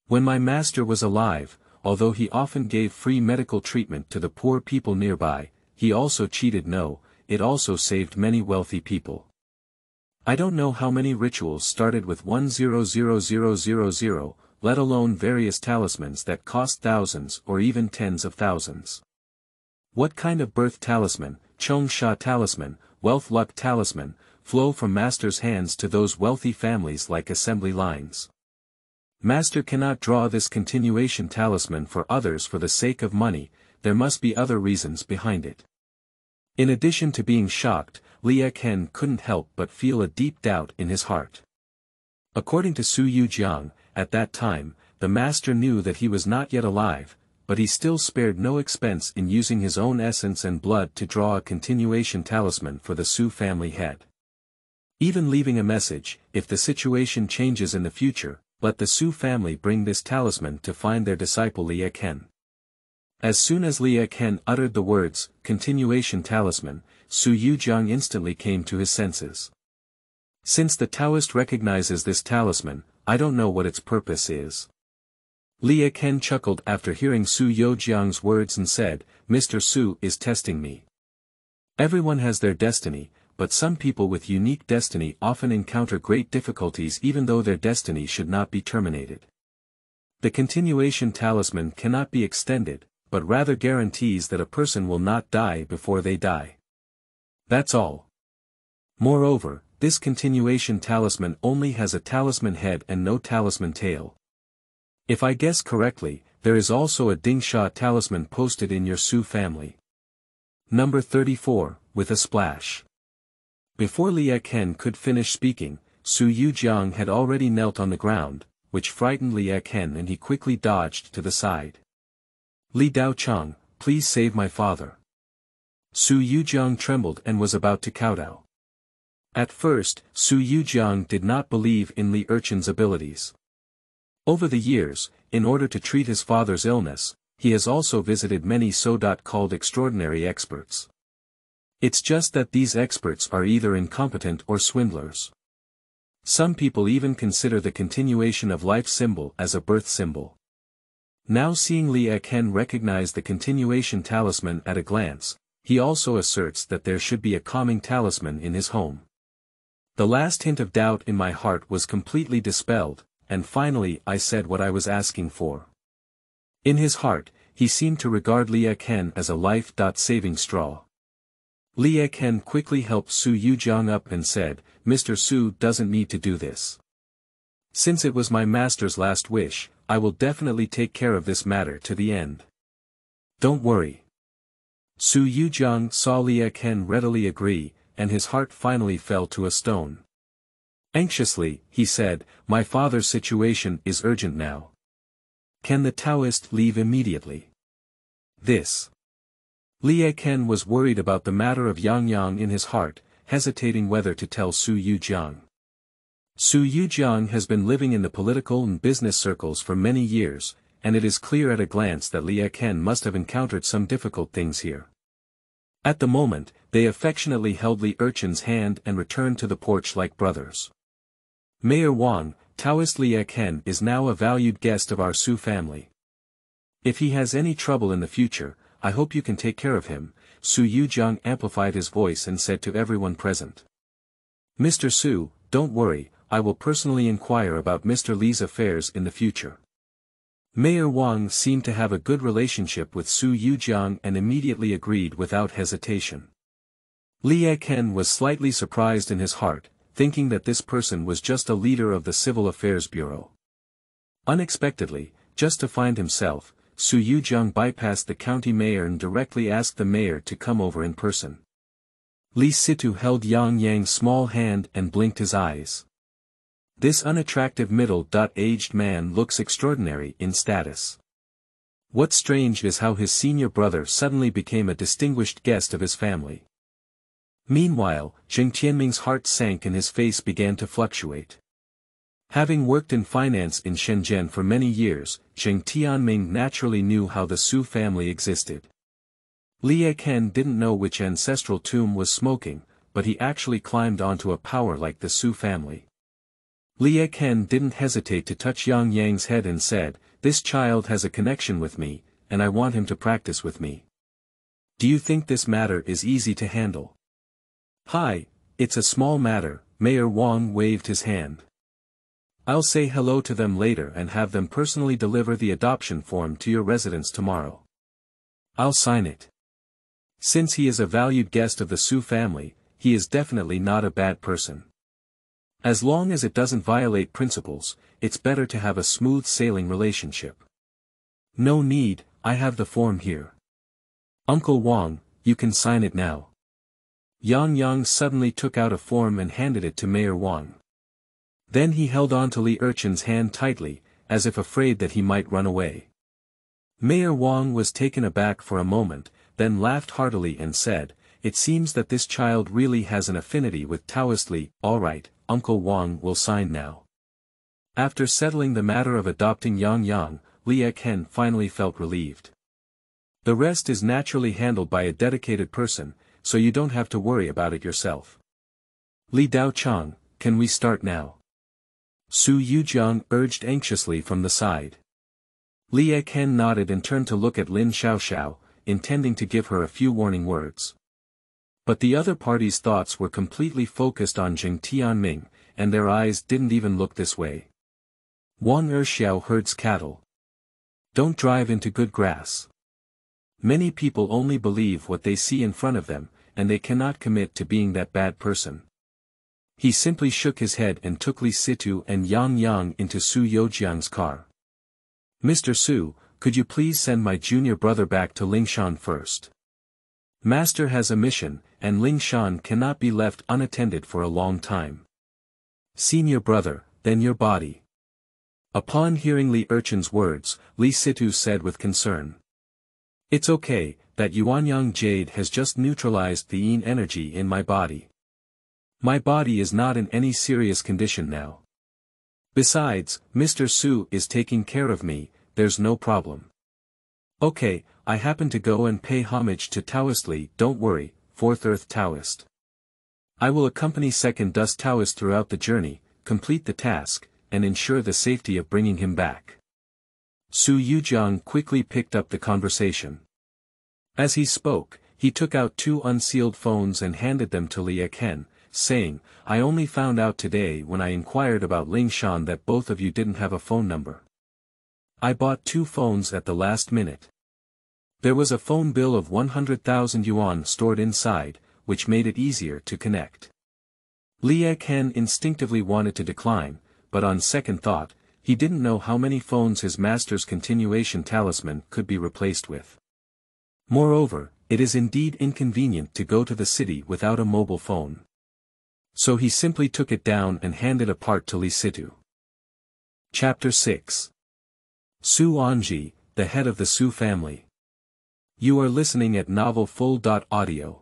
When my master was alive, although he often gave free medical treatment to the poor people nearby, he also cheated. It also saved many wealthy people. I don't know how many rituals started with 100000, let alone various talismans that cost thousands or even tens of thousands. What kind of birth talisman, Chong Sha talisman, wealth luck talisman, flow from master's hands to those wealthy families like assembly lines? Master cannot draw this continuation talisman for others for the sake of money, there must be other reasons behind it. In addition to being shocked, Li Erchen couldn't help but feel a deep doubt in his heart. According to Su Yujiang, at that time, the master knew that he was not yet alive, but he still spared no expense in using his own essence and blood to draw a continuation talisman for the Su family head. Even leaving a message, if the situation changes in the future, let the Su family bring this talisman to find their disciple Li Erchen. As soon as Li Erchen uttered the words, continuation talisman, Su Yujiang instantly came to his senses. Since the Taoist recognizes this talisman, I don't know what its purpose is. Li Erchen chuckled after hearing Su Yujiang's words and said, Mr. Su is testing me. Everyone has their destiny, but some people with unique destiny often encounter great difficulties even though their destiny should not be terminated. The continuation talisman cannot be extended, but rather guarantees that a person will not die before they die. That's all. Moreover, this continuation talisman only has a talisman head and no talisman tail. If I guess correctly, there is also a Dingsha talisman posted in your Su family. Number 34, with a splash. Before Li Erchen could finish speaking, Su Yujiang had already knelt on the ground, which frightened Li Erchen and he quickly dodged to the side. Li Daochang, please save my father. Su Yujiang trembled and was about to kowtow. At first, Su Yujiang did not believe in Li Erchen's abilities. Over the years, in order to treat his father's illness, he has also visited many so-called extraordinary experts. It's just that these experts are either incompetent or swindlers. Some people even consider the continuation of life symbol as a birth symbol. Now seeing Li Erchen recognize the continuation talisman at a glance, he also asserts that there should be a calming talisman in his home. The last hint of doubt in my heart was completely dispelled, and finally I said what I was asking for. In his heart, he seemed to regard Li Erchen as a life-saving straw. Li Erchen quickly helped Su Yujiang up and said, Mr. Su doesn't need to do this. Since it was my master's last wish, I will definitely take care of this matter to the end. Don't worry. Su Yujiang saw Li Erchen readily agree, and his heart finally fell to a stone. Anxiously, he said, my father's situation is urgent now. Can the Taoist leave immediately? This. Li Erchen was worried about the matter of Yang in his heart, hesitating whether to tell Su Yujiang. Su Yujiang has been living in the political and business circles for many years, and it is clear at a glance that Li Erchen must have encountered some difficult things here. At the moment, they affectionately held Li Erchen's hand and returned to the porch like brothers. Mayor Wang, Taoist Li Erchen is now a valued guest of our Su family. If he has any trouble in the future, I hope you can take care of him, Su Yujiang amplified his voice and said to everyone present. Mr. Su, don't worry, I will personally inquire about Mr. Li's affairs in the future. Mayor Wang seemed to have a good relationship with Su Yujiang and immediately agreed without hesitation. Li Erchen was slightly surprised in his heart, thinking that this person was just a leader of the Civil Affairs Bureau. Unexpectedly, just to find himself, Su Yujiang bypassed the county mayor and directly asked the mayor to come over in person. Li Situ held Yang's small hand and blinked his eyes. This unattractive middle-aged man looks extraordinary in status. What's strange is how his senior brother suddenly became a distinguished guest of his family. Meanwhile, Zheng Tianming's heart sank and his face began to fluctuate. Having worked in finance in Shenzhen for many years, Zheng Tianming naturally knew how the Su family existed. Li Erchen didn't know which ancestral tomb was smoking, but he actually climbed onto a power like the Su family. Li Erchen didn't hesitate to touch Yang's head and said, this child has a connection with me, and I want him to practice with me. Do you think this matter is easy to handle? Hi, it's a small matter, Mayor Wang waved his hand. I'll say hello to them later and have them personally deliver the adoption form to your residence tomorrow. I'll sign it. Since he is a valued guest of the Su family, he is definitely not a bad person. As long as it doesn't violate principles, it's better to have a smooth sailing relationship. No need, I have the form here. Uncle Wang, you can sign it now. Yang suddenly took out a form and handed it to Mayor Wang. Then he held on to Li Erchen's hand tightly, as if afraid that he might run away. Mayor Wang was taken aback for a moment, then laughed heartily and said, it seems that this child really has an affinity with Taoist Li. All right, Uncle Wang will sign now. After settling the matter of adopting Yang, Li Erchen finally felt relieved. The rest is naturally handled by a dedicated person, so you don't have to worry about it yourself. Li Daochang, can we start now? Su Yujiang urged anxiously from the side. Li Erchen nodded and turned to look at Lin Xiaoxiao, intending to give her a few warning words. But the other party's thoughts were completely focused on Jing Tianming, and their eyes didn't even look this way. Wang Erxiao herds cattle. Don't drive into good grass. Many people only believe what they see in front of them, and they cannot commit to being that bad person. He simply shook his head and took Li Situ and Yang Yang into Su Youjiang's car. Mr. Su, could you please send my junior brother back to Lingshan first? Master has a mission, and Lingshan cannot be left unattended for a long time. Senior brother, then your body. Upon hearing Li Erchen's words, Li Situ said with concern. It's okay, that Yuanyang Jade has just neutralized the yin energy in my body. My body is not in any serious condition now. Besides, Mr. Su is taking care of me, there's no problem. Okay, I happen to go and pay homage to Taoist Li, don't worry, Fourth Earth Taoist. I will accompany Second Dust Taoist throughout the journey, complete the task, and ensure the safety of bringing him back. Su Yujiang quickly picked up the conversation. As he spoke, he took out 2 unsealed phones and handed them to Li Erchen, saying, I only found out today when I inquired about Lingshan that both of you didn't have a phone number. I bought 2 phones at the last minute. There was a phone bill of 100,000 yuan stored inside, which made it easier to connect. Li Erchen instinctively wanted to decline, but on second thought, he didn't know how many phones his master's continuation talisman could be replaced with. Moreover, it is indeed inconvenient to go to the city without a mobile phone. So he simply took it down and handed a part to Li Situ. Chapter 6. Su Anzhi, the head of the Su family. You are listening at Novel Full.audio.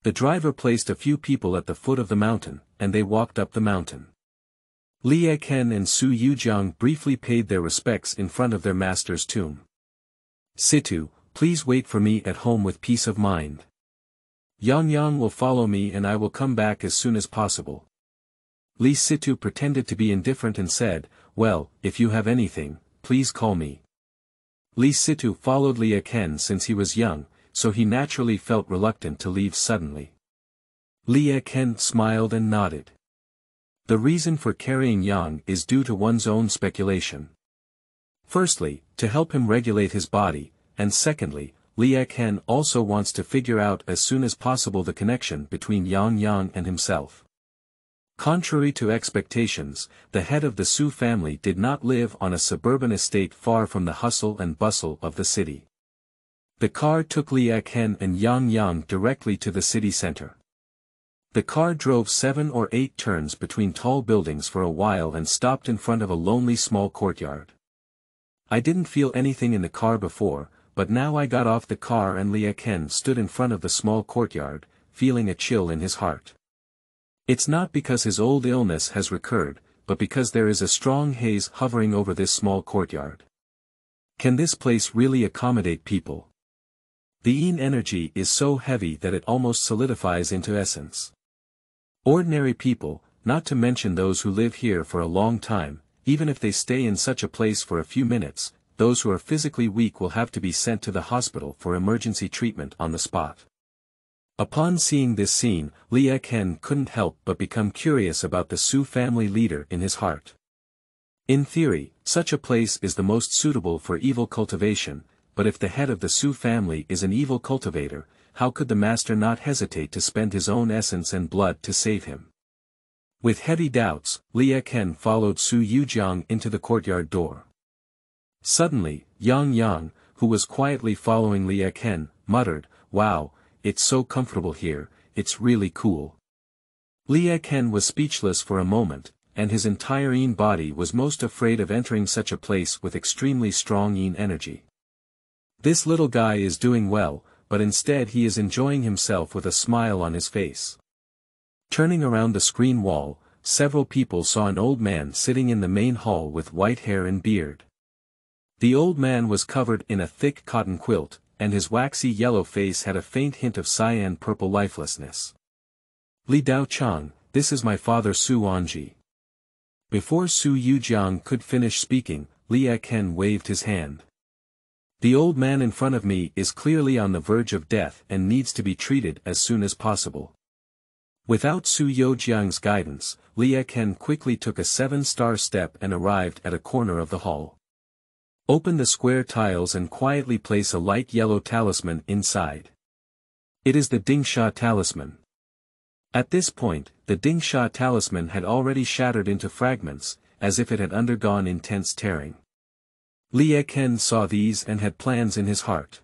The driver placed a few people at the foot of the mountain, and they walked up the mountain. Li Erchen and Su Yujiang briefly paid their respects in front of their master's tomb. Situ, please wait for me at home with peace of mind. Yang Yang will follow me and I will come back as soon as possible. Li Situ pretended to be indifferent and said, well, if you have anything, please call me. Li Situ followed Li Erchen since he was young, so he naturally felt reluctant to leave suddenly. Li Erchen smiled and nodded. The reason for carrying Yang is due to one's own speculation. Firstly, to help him regulate his body, and secondly, Li Erchen also wants to figure out as soon as possible the connection between Yang Yang and himself. Contrary to expectations, the head of the Su family did not live on a suburban estate far from the hustle and bustle of the city. The car took Li Erchen and Yang Yang directly to the city center. The car drove 7 or 8 turns between tall buildings for a while and stopped in front of a lonely small courtyard. I didn't feel anything in the car before, but now I got off the car and Li Erchen stood in front of the small courtyard, feeling a chill in his heart. It's not because his old illness has recurred, but because there is a strong haze hovering over this small courtyard. Can this place really accommodate people? The yin energy is so heavy that it almost solidifies into essence. Ordinary people, not to mention those who live here for a long time, even if they stay in such a place for a few minutes, those who are physically weak will have to be sent to the hospital for emergency treatment on the spot. Upon seeing this scene, Li Erchen couldn't help but become curious about the Su family leader in his heart. In theory, such a place is the most suitable for evil cultivation, but if the head of the Su family is an evil cultivator, how could the master not hesitate to spend his own essence and blood to save him? With heavy doubts, Li Erchen followed Su Yujiang into the courtyard door. Suddenly, Yang Yang, who was quietly following Li Erchen, muttered, wow, it's so comfortable here, it's really cool. Li Erchen was speechless for a moment, and his entire yin body was most afraid of entering such a place with extremely strong yin energy. This little guy is doing well, but instead he is enjoying himself with a smile on his face. Turning around the screen wall, several people saw an old man sitting in the main hall with white hair and beard. The old man was covered in a thick cotton quilt, and his waxy yellow face had a faint hint of cyan-purple lifelessness. Li Dao Chang, this is my father Su Anzhi. Before Su Yujiang could finish speaking, Li Erchen waved his hand. The old man in front of me is clearly on the verge of death and needs to be treated as soon as possible. Without Su Yujiang's guidance, Li Erchen quickly took a 7-star step and arrived at a corner of the hall. Open the square tiles and quietly place a light yellow talisman inside. It is the Dingsha talisman. At this point, the Dingsha talisman had already shattered into fragments, as if it had undergone intense tearing. Li Erchen saw these and had plans in his heart.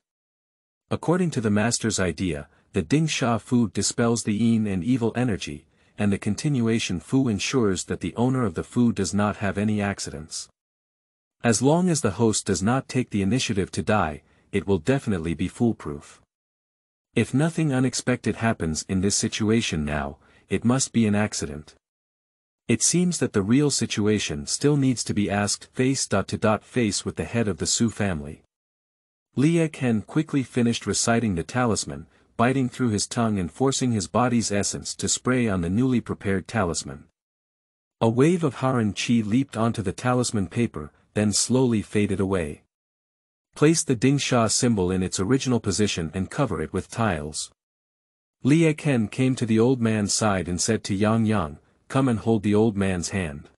According to the master's idea, the Dingsha food dispels the yin and evil energy, and the continuation fu ensures that the owner of the food does not have any accidents. As long as the host does not take the initiative to die, it will definitely be foolproof. If nothing unexpected happens in this situation now, it must be an accident. It seems that the real situation still needs to be asked face-to-face with the head of the Su family. Li Erchen quickly finished reciting the talisman, biting through his tongue and forcing his body's essence to spray on the newly prepared talisman. A wave of Haran Qi leaped onto the talisman paper, then slowly faded away. Place the Dingsha symbol in its original position and cover it with tiles. Li Erchen came to the old man's side and said to Yang Yang, come and hold the old man's hand.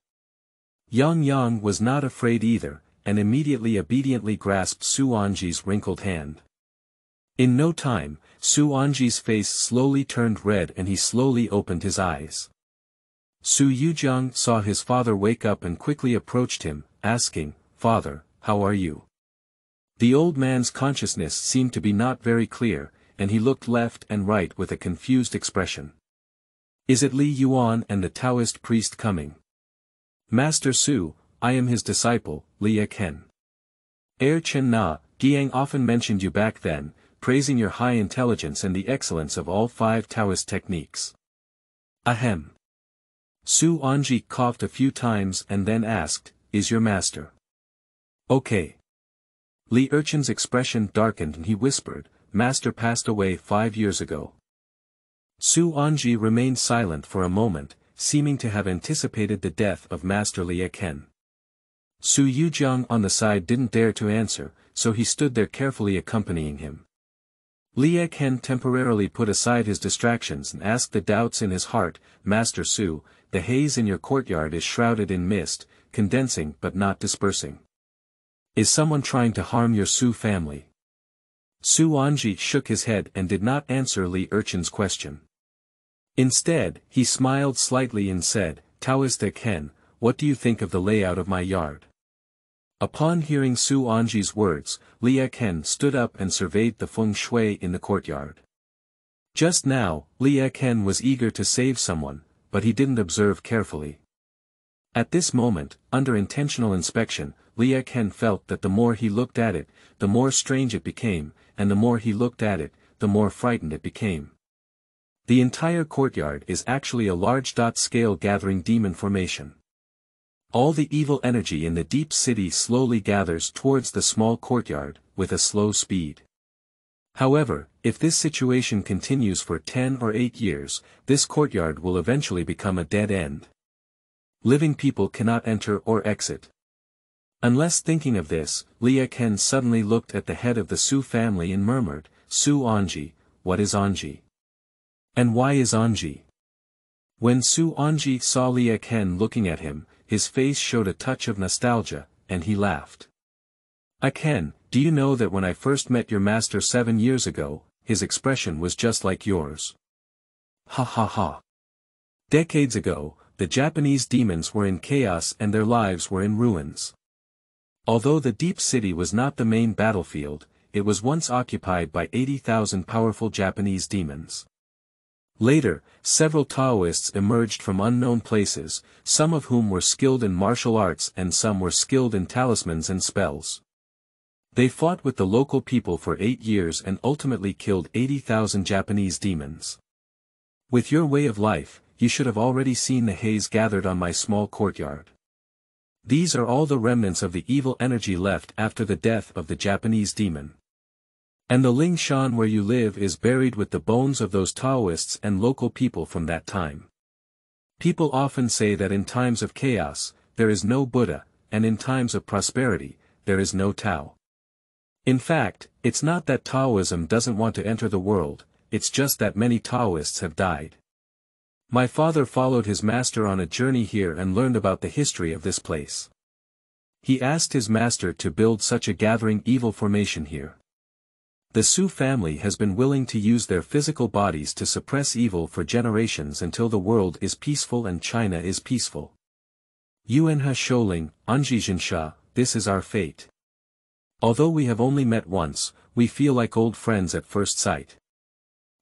Yang Yang was not afraid either, and immediately obediently grasped Su Anzhi's wrinkled hand. In no time, Su Anzhi's face slowly turned red and he slowly opened his eyes. Su Yujiang saw his father wake up and quickly approached him, asking, Father, how are you? The old man's consciousness seemed to be not very clear, and he looked left and right with a confused expression. Is it Li Yuan and the Taoist priest coming? Master Su, I am his disciple, Li Erchen. Erchen Na, Giang often mentioned you back then, praising your high intelligence and the excellence of all 5 Taoist techniques. Ahem. Su Anzhi coughed a few times and then asked, is your master? Okay. Li Erchen's expression darkened and he whispered, Master passed away 5 years ago. Su Anzhi remained silent for a moment, seeming to have anticipated the death of Master Li Erchen. Su Yujiang on the side didn't dare to answer, so he stood there carefully accompanying him. Li Erchen temporarily put aside his distractions and asked the doubts in his heart, Master Su, the haze in your courtyard is shrouded in mist, condensing but not dispersing. Is someone trying to harm your Su family? Su Anzhi shook his head and did not answer Li Erchen's question. Instead, he smiled slightly and said, Taoist Erchen, what do you think of the layout of my yard? Upon hearing Su Anzhi's words, Li Erchen stood up and surveyed the feng shui in the courtyard. Just now, Li Erchen was eager to save someone, but he didn't observe carefully. At this moment, under intentional inspection, Li Erchen felt that the more he looked at it, the more strange it became, and the more he looked at it, the more frightened it became. The entire courtyard is actually a large scale gathering demon formation. All the evil energy in the deep city slowly gathers towards the small courtyard, with a slow speed. However, if this situation continues for 10 or 8 years, this courtyard will eventually become a dead end. Living people cannot enter or exit. Unless thinking of this, Li Erchen suddenly looked at the head of the Su family and murmured, Su Anzhi, what is Anzhi? And why is Anzhi? When Su Anzhi saw Li Erchen looking at him, his face showed a touch of nostalgia, and he laughed. Erchen, do you know that when I first met your master 7 years ago, his expression was just like yours? Ha ha ha. Decades ago, the Japanese demons were in chaos and their lives were in ruins. Although the deep city was not the main battlefield, it was once occupied by 80,000 powerful Japanese demons. Later, several Taoists emerged from unknown places, some of whom were skilled in martial arts and some were skilled in talismans and spells. They fought with the local people for 8 years and ultimately killed 80,000 Japanese demons. With your way of life, you should have already seen the haze gathered on my small courtyard. These are all the remnants of the evil energy left after the death of the Japanese demon. And the Ling Shan where you live is buried with the bones of those Taoists and local people from that time. People often say that in times of chaos, there is no Buddha, and in times of prosperity, there is no Tao. In fact, it's not that Taoism doesn't want to enter the world, it's just that many Taoists have died. My father followed his master on a journey here and learned about the history of this place. He asked his master to build such a gathering evil formation here. The Su family has been willing to use their physical bodies to suppress evil for generations until the world is peaceful and China is peaceful. Yuanha Shouling, Anzhi Jinsha, this is our fate. Although we have only met once, we feel like old friends at first sight.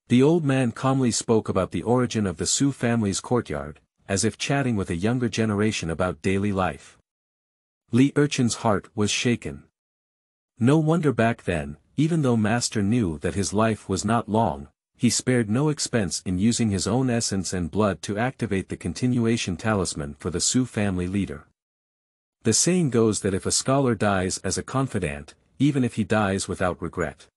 The old man calmly spoke about the origin of the Su family's courtyard, as if chatting with a younger generation about daily life. Li Erchen's heart was shaken. No wonder back then, even though Master knew that his life was not long, he spared no expense in using his own essence and blood to activate the continuation talisman for the Su family leader. The saying goes that if a scholar dies as a confidant, even if he dies without regret.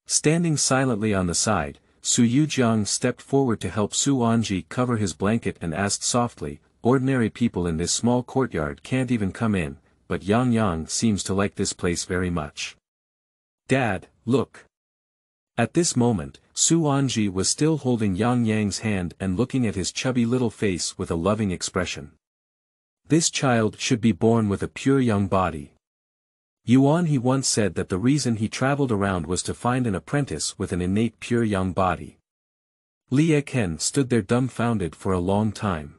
Standing silently on the side, Su Yujiang stepped forward to help Su Anzhi cover his blanket and asked softly, ordinary people in this small courtyard can't even come in, but Yang Yang seems to like this place very much. Dad, look. At this moment, Su Anzhi was still holding Yang Yang's hand and looking at his chubby little face with a loving expression. This child should be born with a pure young body. Yuan he once said that the reason he traveled around was to find an apprentice with an innate pure young body. Li Erchen stood there dumbfounded for a long time.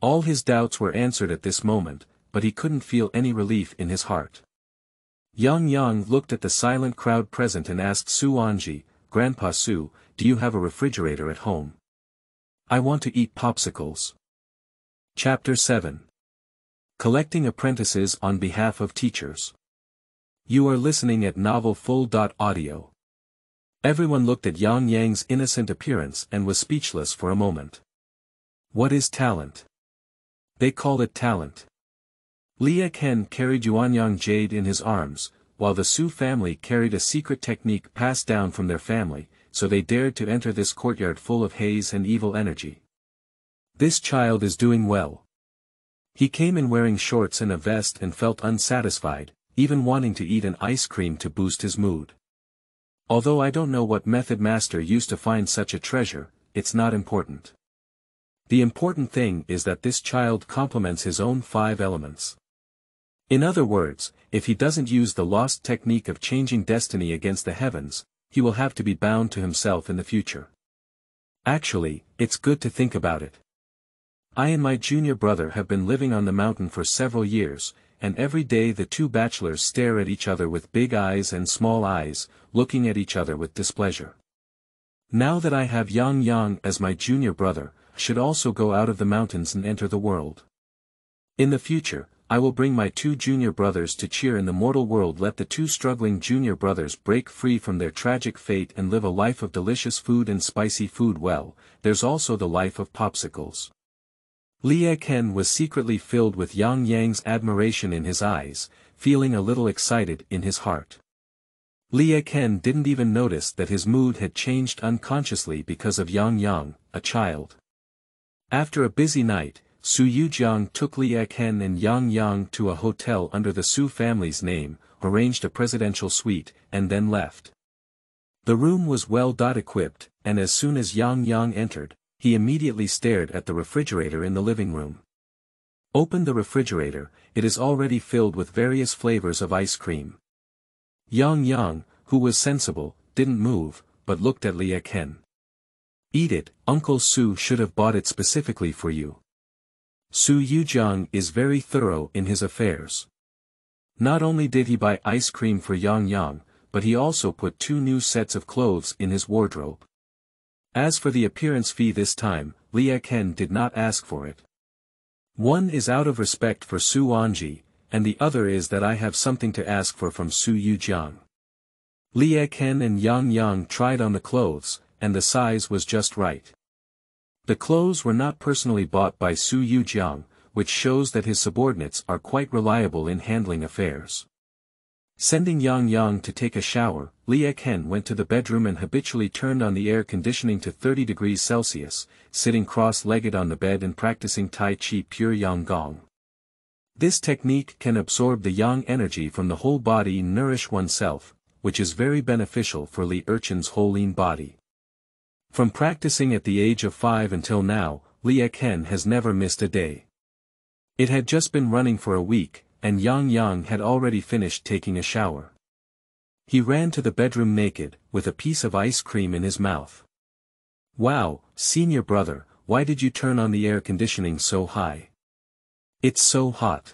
All his doubts were answered at this moment, but he couldn't feel any relief in his heart. Yang Yang looked at the silent crowd present and asked Su Anzhi, Grandpa Su, do you have a refrigerator at home? I want to eat popsicles. Chapter 7. Collecting Apprentices on Behalf of Teachers. You are listening at novelfull.audio. Everyone looked at Yang Yang's innocent appearance and was speechless for a moment. What is talent? They call it talent. Li Erchen carried Yuanyang Jade in his arms, while the Su family carried a secret technique passed down from their family, so they dared to enter this courtyard full of haze and evil energy. This child is doing well. He came in wearing shorts and a vest and felt unsatisfied, even wanting to eat an ice cream to boost his mood. Although I don't know what method Master used to find such a treasure, it's not important. The important thing is that this child complements his own 5 elements. In other words, if he doesn't use the lost technique of changing destiny against the heavens, he will have to be bound to himself in the future. Actually, it's good to think about it. I and my junior brother have been living on the mountain for several years, and every day the 2 bachelors stare at each other with big eyes and small eyes, looking at each other with displeasure. Now that I have Yang Yang as my junior brother, I should also go out of the mountains and enter the world. In the future, I will bring my 2 junior brothers to cheer in the mortal world. Let the 2 struggling junior brothers break free from their tragic fate and live a life of delicious food and spicy food. Well, there's also the life of popsicles. Li Erchen was secretly filled with Yang Yang's admiration in his eyes, feeling a little excited in his heart. Li Erchen didn't even notice that his mood had changed unconsciously because of Yang Yang, a child. After a busy night, Su Yujiang took Li Erchen and Yang Yang to a hotel under the Su family's name, arranged a presidential suite, and then left. The room was well equipped, and as soon as Yang Yang entered, he immediately stared at the refrigerator in the living room. Open the refrigerator, it is already filled with various flavors of ice cream. Yang Yang, who was sensible, didn't move, but looked at Li Erchen. Eat it, Uncle Su should have bought it specifically for you. Su Yujiang is very thorough in his affairs. Not only did he buy ice cream for Yang Yang, but he also put 2 new sets of clothes in his wardrobe. As for the appearance fee this time, Li Erchen did not ask for it. One is out of respect for Su Anzhi, and the other is that I have something to ask for from Su Yujiang. Li Erchen and Yang Yang tried on the clothes, and the size was just right. The clothes were not personally bought by Su Yujiang, which shows that his subordinates are quite reliable in handling affairs. Sending Yang Yang to take a shower, Li Erchen went to the bedroom and habitually turned on the air conditioning to 30 degrees Celsius, sitting cross-legged on the bed and practicing Tai Chi Pure Yang Gong. This technique can absorb the yang energy from the whole body and nourish oneself, which is very beneficial for Li Erchen's whole lean body. From practicing at the age of 5 until now, Li Erchen has never missed a day. It had just been running for a week, and Yang Yang had already finished taking a shower. He ran to the bedroom naked, with a piece of ice cream in his mouth. "Wow, senior brother, why did you turn on the air conditioning so high? It's so hot."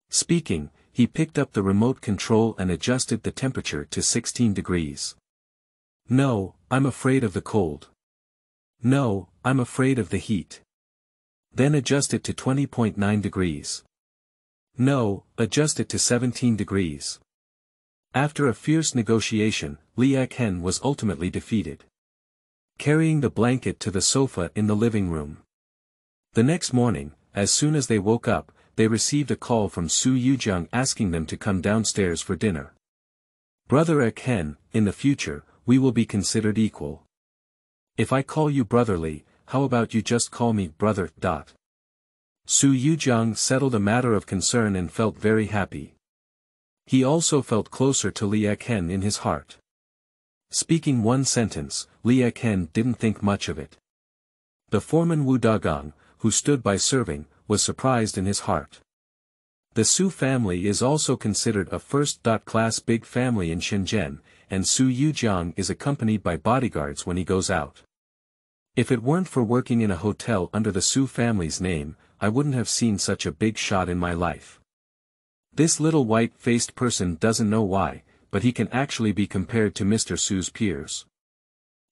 Speaking, he picked up the remote control and adjusted the temperature to 16 degrees. "No, I'm afraid of the cold." "No, I'm afraid of the heat." "Then adjust it to 20.9 degrees. "No, adjust it to 17 degrees. After a fierce negotiation, Li Erchen was ultimately defeated. Carrying the blanket to the sofa in the living room. The next morning, as soon as they woke up, they received a call from Su Yujiang asking them to come downstairs for dinner. "Brother Erchen, in the future, we will be considered equal. If I call you brotherly, how about you just call me brother. Su Yujiang settled a matter of concern and felt very happy. He also felt closer to Li Erchen in his heart. Speaking one sentence, Li Erchen didn't think much of it. The foreman Wu Dagong, who stood by serving, was surprised in his heart. The Su family is also considered a first-class big family in Shenzhen, and Su Yujiang is accompanied by bodyguards when he goes out. If it weren't for working in a hotel under the Su family's name, I wouldn't have seen such a big shot in my life. This little white-faced person doesn't know why, but he can actually be compared to Mr. Su's peers.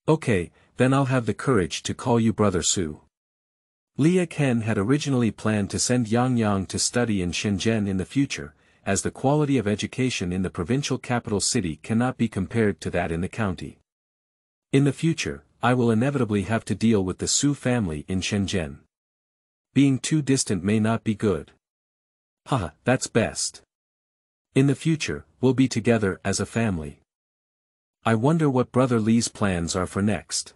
Okay, then I'll have the courage to call you Brother Su. Li Erchen had originally planned to send Yang Yang to study in Shenzhen in the future, as the quality of education in the provincial capital city cannot be compared to that in the county. In the future, I will inevitably have to deal with the Su family in Shenzhen. Being too distant may not be good. Haha, that's best. In the future, we'll be together as a family. I wonder what Brother Li's plans are for next.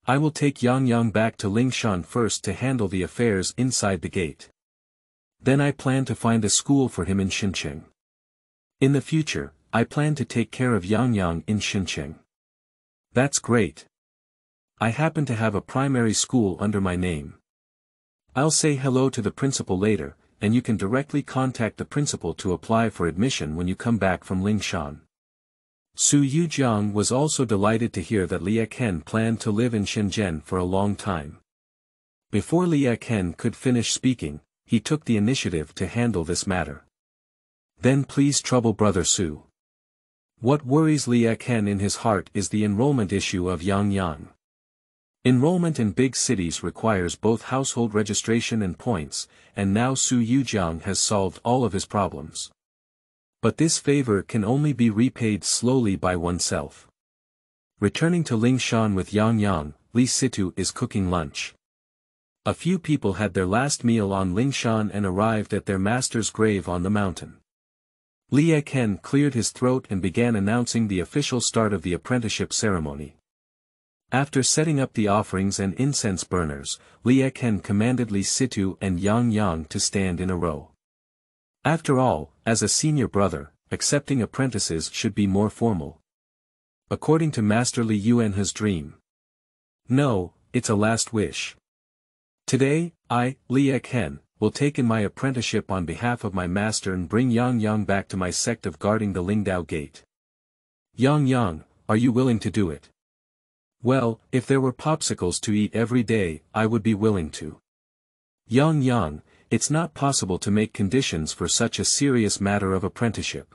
I will take Yang Yang back to Lingshan first to handle the affairs inside the gate. Then I plan to find a school for him in Xincheng. In the future, I plan to take care of Yang Yang in Xincheng. That's great. I happen to have a primary school under my name. I'll say hello to the principal later, and you can directly contact the principal to apply for admission when you come back from Lingshan. Su Yujiang was also delighted to hear that Li Erchen planned to live in Shenzhen for a long time. Before Li Erchen could finish speaking, he took the initiative to handle this matter. Then please trouble Brother Su. What worries Li Erchen in his heart is the enrollment issue of Yang Yang. Enrollment in big cities requires both household registration and points, and now Su Yujiang has solved all of his problems. But this favor can only be repaid slowly by oneself. Returning to Lingshan with Yang Yang, Li Situ is cooking lunch. A few people had their last meal on Lingshan and arrived at their master's grave on the mountain. Li Erchen cleared his throat and began announcing the official start of the apprenticeship ceremony. After setting up the offerings and incense burners, Li Erchen commanded Li Situ and Yang Yang to stand in a row. After all, as a senior brother, accepting apprentices should be more formal. According to Master Li Yuanhe's dream. No, it's a last wish. Today, I, Li Erchen, will take in my apprenticeship on behalf of my master and bring Yang Yang back to my sect of guarding the Lingdao gate. Yang Yang, are you willing to do it? Well, if there were popsicles to eat every day, I would be willing to. Yang Yang, it's not possible to make conditions for such a serious matter of apprenticeship.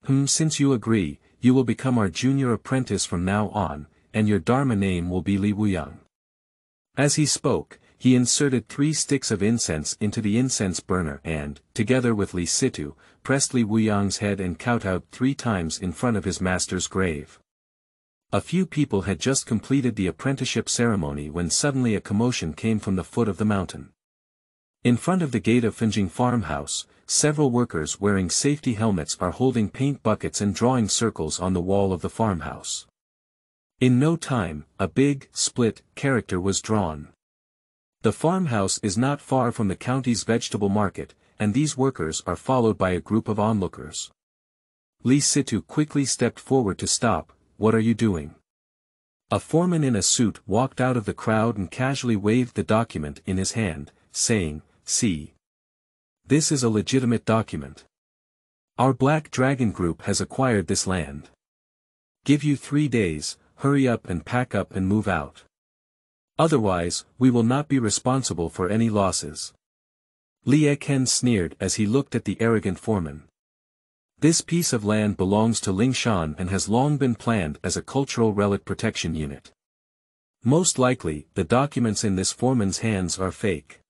Since you agree, you will become our junior apprentice from now on, and your Dharma name will be Li Wuyang. As he spoke, he inserted 3 sticks of incense into the incense burner and, together with Li Situ, pressed Li Wuyang's head and kowtowed 3 times in front of his master's grave. A few people had just completed the apprenticeship ceremony when suddenly a commotion came from the foot of the mountain. In front of the gate of Finjing farmhouse, several workers wearing safety helmets are holding paint buckets and drawing circles on the wall of the farmhouse. In no time, a big, split, character was drawn. The farmhouse is not far from the county's vegetable market, and these workers are followed by a group of onlookers. Lee Situ quickly stepped forward to stop. "What are you doing?" A foreman in a suit walked out of the crowd and casually waved the document in his hand, saying, "See. This is a legitimate document. Our Black Dragon Group has acquired this land. Give you 3 days, hurry up and pack up and move out. Otherwise, we will not be responsible for any losses." Li Erchen sneered as he looked at the arrogant foreman. This piece of land belongs to Lingshan and has long been planned as a cultural relic protection unit. Most likely, the documents in this foreman's hands are fake.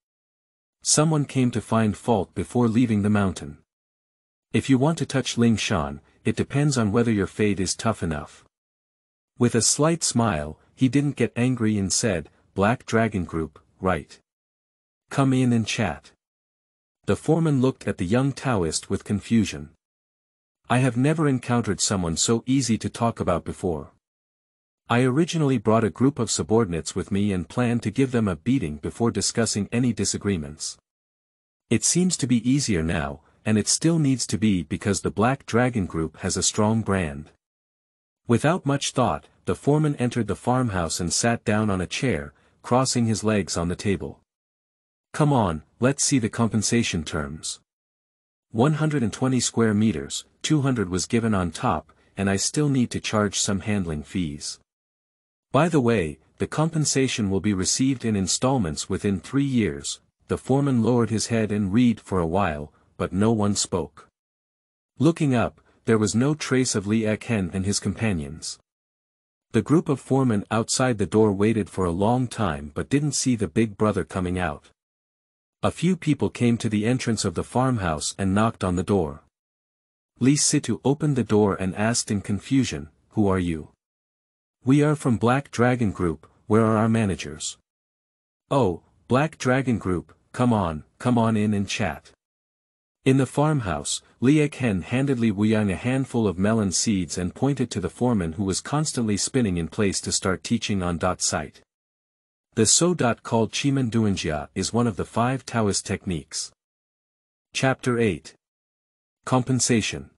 Someone came to find fault before leaving the mountain. If you want to touch Lingshan, it depends on whether your fate is tough enough. With a slight smile, he didn't get angry and said, "Black Dragon Group, right? Come in and chat." The foreman looked at the young Taoist with confusion. "I have never encountered someone so easy to talk about before. I originally brought a group of subordinates with me and planned to give them a beating before discussing any disagreements. It seems to be easier now, and it still needs to be because the Black Dragon Group has a strong brand." Without much thought, the foreman entered the farmhouse and sat down on a chair, crossing his legs on the table. "Come on, let's see the compensation terms. 120 square meters, 200 was given on top, and I still need to charge some handling fees. By the way, the compensation will be received in installments within 3 years." The foreman lowered his head and read for a while, but no one spoke. Looking up, there was no trace of Li Erchen and his companions. The group of foremen outside the door waited for a long time but didn't see the big brother coming out. A few people came to the entrance of the farmhouse and knocked on the door. Li Situ opened the door and asked in confusion, "Who are you?" "We are from Black Dragon Group. Where are our managers?" "Oh, Black Dragon Group, come on in and chat." In the farmhouse, Li Erchen handed Li Wuyang a handful of melon seeds and pointed to the foreman who was constantly spinning in place to start teaching on site. The so called Chimen Duanjia is one of the 5 Taoist techniques. Chapter 8. Compensation.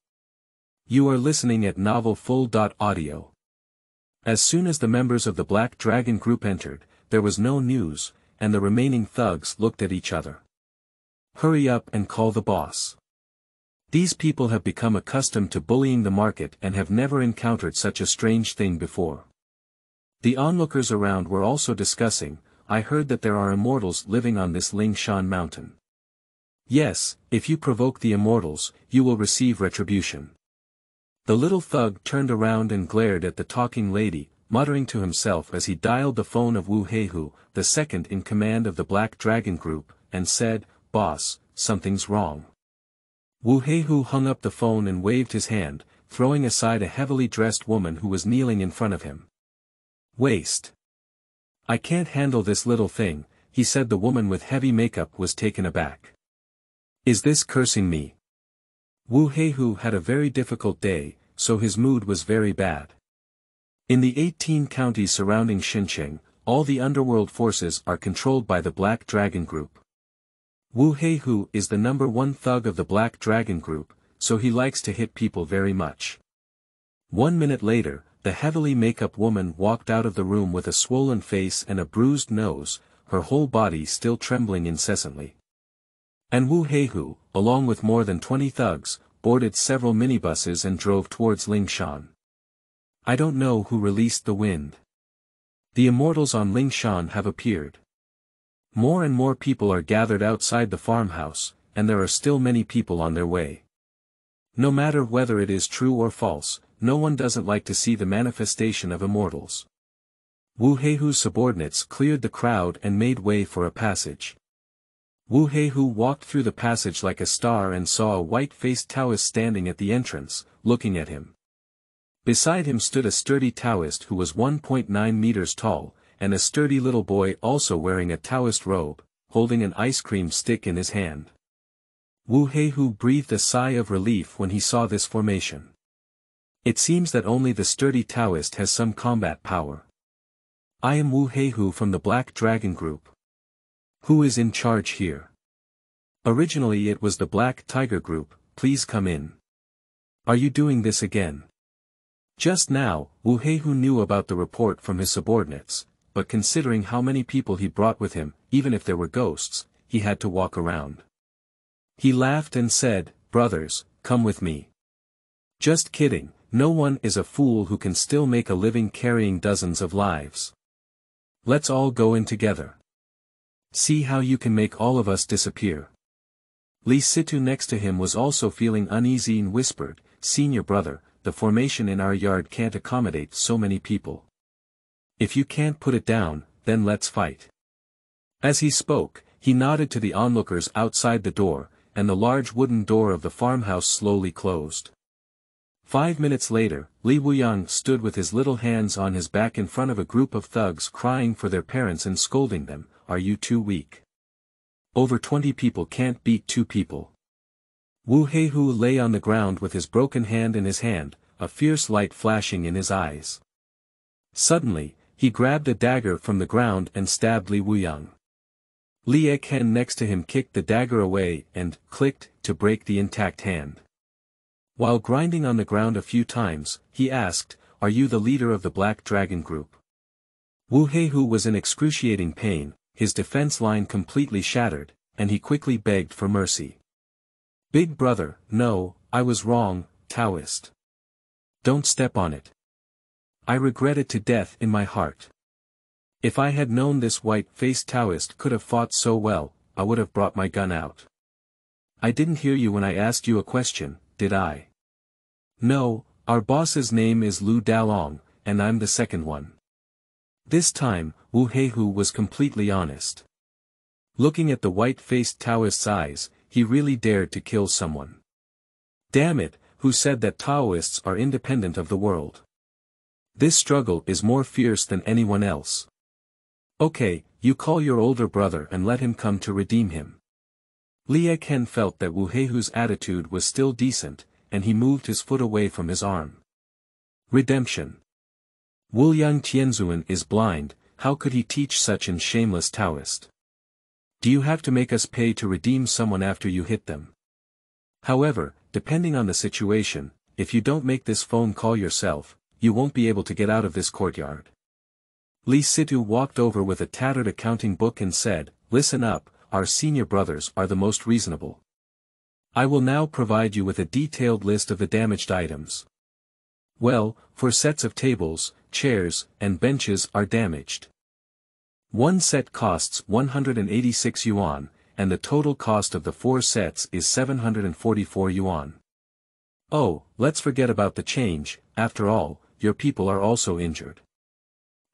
You are listening at Novel Full. Audio. As soon as the members of the Black Dragon Group entered, there was no news, and the remaining thugs looked at each other. "Hurry up and call the boss. These people have become accustomed to bullying the market and have never encountered such a strange thing before." The onlookers around were also discussing, "I heard that there are immortals living on this Lingshan mountain." "Yes, if you provoke the immortals, you will receive retribution." The little thug turned around and glared at the talking lady, muttering to himself as he dialed the phone of Wu Heihu, the second in command of the Black Dragon Group, and said, "Boss, something's wrong." Wu Heihu hung up the phone and waved his hand, throwing aside a heavily dressed woman who was kneeling in front of him. "Waste. I can't handle this little thing," he said. The woman with heavy makeup was taken aback. "Is this cursing me?" Wu Heihu had a very difficult day, so his mood was very bad. In the 18 counties surrounding Xinjiang, all the underworld forces are controlled by the Black Dragon Group. Wu Heihu is the number 1 thug of the Black Dragon Group, so he likes to hit people very much. 1 minute later, the heavily make-up woman walked out of the room with a swollen face and a bruised nose, her whole body still trembling incessantly. And Wu Heihu, along with more than 20 thugs, boarded several minibuses and drove towards Lingshan. I don't know who released the wind. The immortals on Lingshan have appeared. More and more people are gathered outside the farmhouse, and there are still many people on their way. No matter whether it is true or false, no one doesn't like to see the manifestation of immortals. Wu Heihu's subordinates cleared the crowd and made way for a passage. Wu Heihu walked through the passage like a star and saw a white-faced Taoist standing at the entrance, looking at him. Beside him stood a sturdy Taoist who was 1.9 meters tall, and a sturdy little boy also wearing a Taoist robe, holding an ice cream stick in his hand. Wu Heihu breathed a sigh of relief when he saw this formation. It seems that only the sturdy Taoist has some combat power. I am Wu Heihu from the Black Dragon Group. Who is in charge here? Originally it was the Black Tiger Group, please come in. Are you doing this again? Just now, Wu Heihu knew about the report from his subordinates, but considering how many people he brought with him, even if there were ghosts, he had to walk around. He laughed and said, brothers, come with me. Just kidding, no one is a fool who can still make a living carrying dozens of lives. Let's all go in together. See how you can make all of us disappear. Li Situ next to him was also feeling uneasy and whispered, Senior brother, the formation in our yard can't accommodate so many people. If you can't put it down, then let's fight. As he spoke, he nodded to the onlookers outside the door, and the large wooden door of the farmhouse slowly closed. 5 minutes later, Li Wuyang stood with his little hands on his back in front of a group of thugs crying for their parents and scolding them, are you too weak? Over 20 people can't beat 2 people. Wu Heihu lay on the ground with his broken hand in his hand, a fierce light flashing in his eyes. Suddenly, he grabbed a dagger from the ground and stabbed Li Wuyang. Li Erchen next to him kicked the dagger away and clicked to break the intact hand. While grinding on the ground a few times, he asked, are you the leader of the Black Dragon Group? Wu Heihu was in excruciating pain, his defense line completely shattered, and he quickly begged for mercy. Big brother, no, I was wrong, Taoist. Don't step on it. I regret it to death in my heart. If I had known this white-faced Taoist could have fought so well, I would have brought my gun out. I didn't hear you when I asked you a question, did I? No, our boss's name is Lu Dalong, and I'm the second one. This time, Wu Heihu was completely honest. Looking at the white-faced Taoist's eyes, he really dared to kill someone. Damn it, who said that Taoists are independent of the world? This struggle is more fierce than anyone else. Okay, you call your older brother and let him come to redeem him. Li Erchen felt that Wu Heihu's attitude was still decent, and he moved his foot away from his arm. Redemption. Wuyang Tianzuan is blind, how could he teach such an shameless Taoist? Do you have to make us pay to redeem someone after you hit them? However, depending on the situation, if you don't make this phone call yourself, you won't be able to get out of this courtyard. Li Situ walked over with a tattered accounting book and said, listen up, our senior brothers are the most reasonable. I will now provide you with a detailed list of the damaged items. Well, 4 sets of tables, chairs, and benches are damaged. 1 set costs 186 yuan, and the total cost of the 4 sets is 744 yuan. Oh, let's forget about the change, after all, your people are also injured.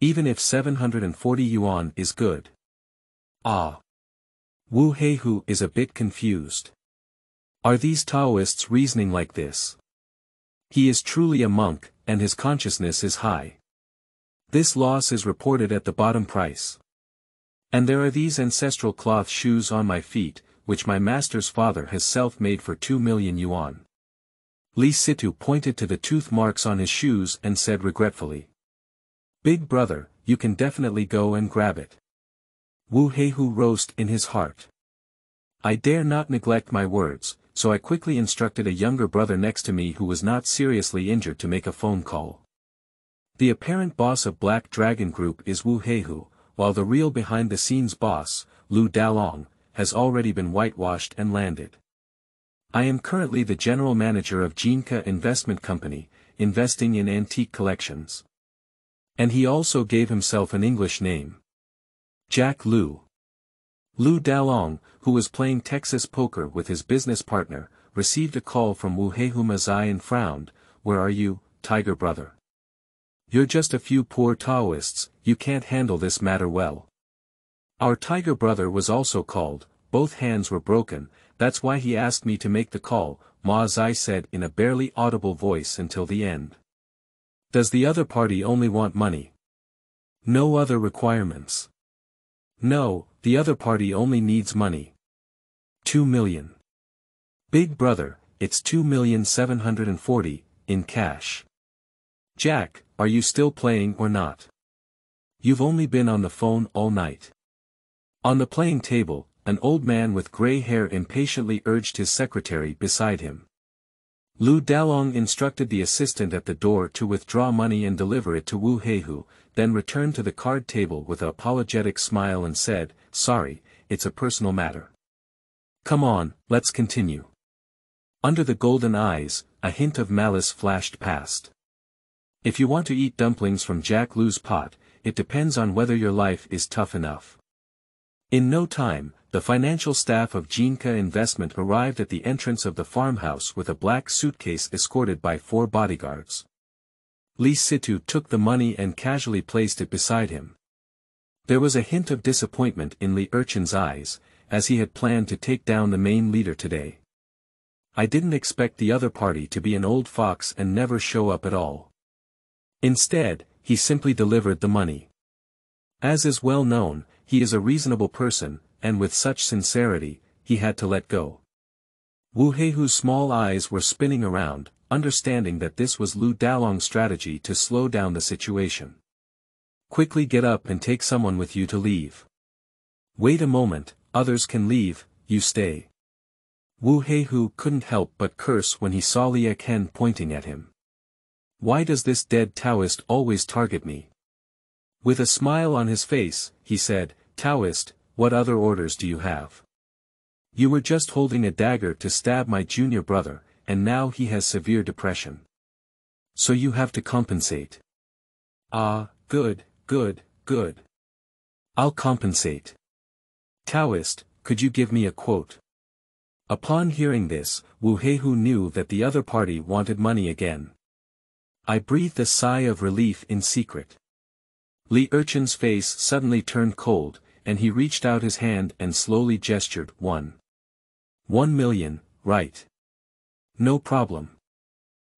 Even if 740 yuan is good. Ah. Wu Heihu is a bit confused. Are these Taoists reasoning like this? He is truly a monk, and his consciousness is high. This loss is reported at the bottom price. And there are these ancestral cloth shoes on my feet, which my master's father has self-made for 2 million yuan. Li Situ pointed to the tooth marks on his shoes and said regretfully. Big brother, you can definitely go and grab it. Wu Heihu rose in his heart. I dare not neglect my words, so I quickly instructed a younger brother next to me who was not seriously injured to make a phone call. The apparent boss of Black Dragon Group is Wu Heihu, while the real behind-the-scenes boss, Lu Dalong, has already been whitewashed and landed. I am currently the general manager of Jinka Investment Company, investing in antique collections. And he also gave himself an English name. Jack Lu. Lu Dalong, who was playing Texas poker with his business partner, received a call from Wu Heihu Mazai and frowned, where are you, tiger brother? You're just a few poor Taoists, you can't handle this matter well. Our tiger brother was also called, both hands were broken, that's why he asked me to make the call, Ma Zai said in a barely audible voice until the end. Does the other party only want money? No other requirements. No, the other party only needs money. 2 million. Big brother, it's 2,740,000, in cash. Jack, are you still playing or not? You've only been on the phone all night. On the playing table, an old man with gray hair impatiently urged his secretary beside him. Lu Dalong instructed the assistant at the door to withdraw money and deliver it to Wu Heihu, then returned to the card table with an apologetic smile and said, "Sorry, it's a personal matter. Come on, let's continue." Under the golden eyes, a hint of malice flashed past. If you want to eat dumplings from Jack Lu's pot, it depends on whether your life is tough enough. In no time, the financial staff of Jinka Investment arrived at the entrance of the farmhouse with a black suitcase escorted by 4 bodyguards. Li Situ took the money and casually placed it beside him. There was a hint of disappointment in Li Erchen's eyes, as he had planned to take down the main leader today. I didn't expect the other party to be an old fox and never show up at all. Instead, he simply delivered the money. As is well known, he is a reasonable person, and with such sincerity, he had to let go. Wu Heihu's small eyes were spinning around, understanding that this was Lu Dalong's strategy to slow down the situation. Quickly get up and take someone with you to leave. Wait a moment, others can leave, you stay. Wu Heihu couldn't help but curse when he saw Li Erchen pointing at him. Why does this dead Taoist always target me? With a smile on his face, he said, Taoist, what other orders do you have? You were just holding a dagger to stab my junior brother, and now he has severe depression. So you have to compensate. Ah, good, good, good. I'll compensate. Taoist, could you give me a quote? Upon hearing this, Wu Heihu knew that the other party wanted money again. I breathed a sigh of relief in secret. Li Erchen's face suddenly turned cold, and he reached out his hand and slowly gestured 1 million, right? No problem.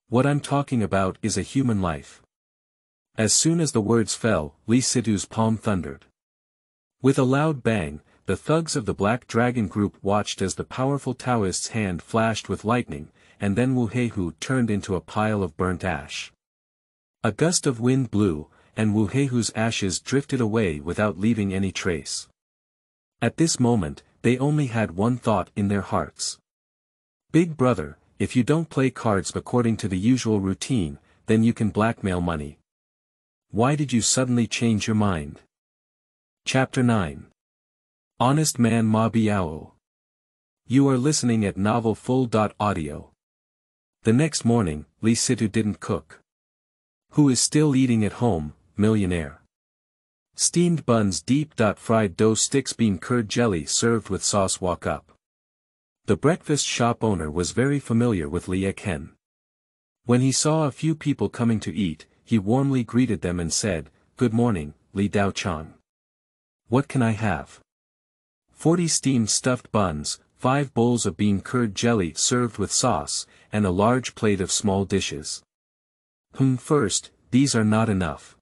What I'm talking about is a human life. As soon as the words fell, Li Situ's palm thundered. With a loud bang, the thugs of the Black Dragon group watched as the powerful Taoist's hand flashed with lightning, and then Wu Heihu turned into a pile of burnt ash. A gust of wind blew, and Wu Heihu's ashes drifted away without leaving any trace. At this moment, they only had one thought in their hearts. Big brother, if you don't play cards according to the usual routine, then you can blackmail money. Why did you suddenly change your mind? Chapter 9. Honest Man Ma Biao. You are listening at novelfull.audio. The next morning, Li Situ didn't cook. Who is still eating at home, millionaire? Steamed buns fried dough sticks bean curd jelly served with sauce walk up. The breakfast shop owner was very familiar with Li Erchen. When he saw a few people coming to eat, he warmly greeted them and said, "Good morning, Li Daochang. What can I have?" 40 steamed stuffed buns, 5 bowls of bean curd jelly served with sauce, and a large plate of small dishes. First, these are not enough.